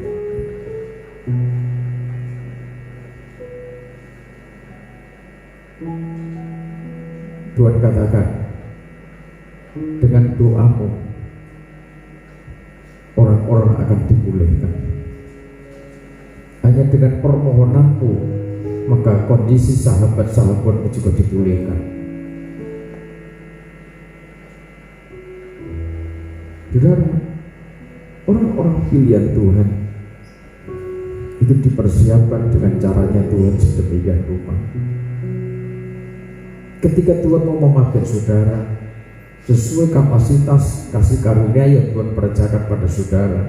Tuhan katakan, dengan doamu orang-orang akan dipulihkan. Hanya dengan permohonanmu maka kondisi sahabat-sahabatmu juga dipulihkan. Saudara, orang-orang pilihan Tuhan itu dipersiapkan dengan caranya Tuhan sedemikian rupa. Ketika Tuhan mau memakai saudara sesuai kapasitas kasih karunia yang Tuhan percayakan pada saudara,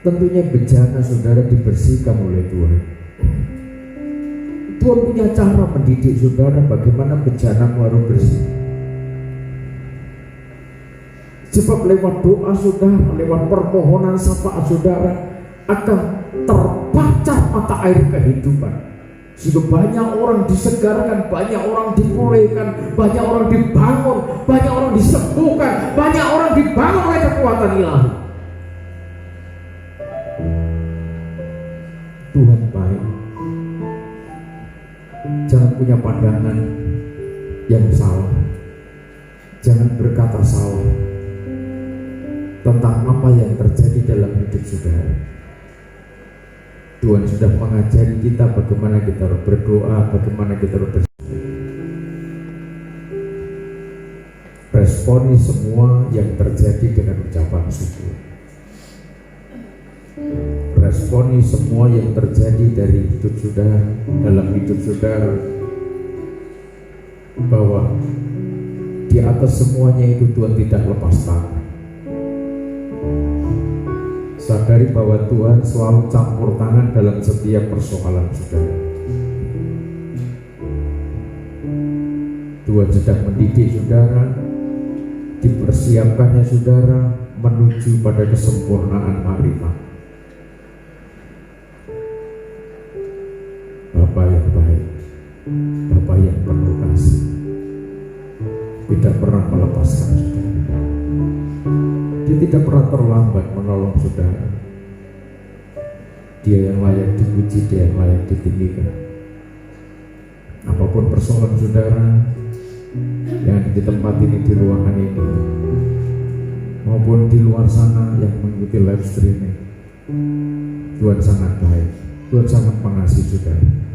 tentunya bejana saudara dibersihkan oleh Tuhan. Tuhan punya cara mendidik saudara bagaimana bejanamu harus bersih. Sebab lewat doa saudara, lewat permohonan syafaat saudara akan terbaca mata air kehidupan. Sehingga banyak orang disegarkan, banyak orang dipulihkan, banyak orang dibangun, banyak orang disembuhkan, banyak orang dibangun oleh kekuatan ilahi. Tuhan baik. Jangan punya pandangan yang salah, jangan berkata salah tentang apa yang terjadi dalam hidup saudara. Tuhan sudah mengajari kita bagaimana kita harus berdoa, bagaimana kita harus bersyukur. Responi semua yang terjadi dengan ucapan syukur. Responi semua yang terjadi dari hidup saudara, dalam hidup saudara, bahwa di atas semuanya itu Tuhan tidak lepas tangan. Sadari bahwa Tuhan selalu campur tangan dalam setiap persoalan saudara. Tuhan sedang mendidik saudara, dipersiapkannya saudara menuju pada kesempurnaan marifat. Bapa yang baik, Bapa yang penuh kasih, tidak pernah melepaskan saudara. Dia tidak pernah terlambat menolong saudara. Dia yang layak dipuji, dia yang layak ditinggikan. Apapun persoalan saudara yang di tempat ini, di ruangan ini, maupun di luar sana yang mengikuti live streaming, Tuhan sangat baik, Tuhan sangat mengasihi saudara.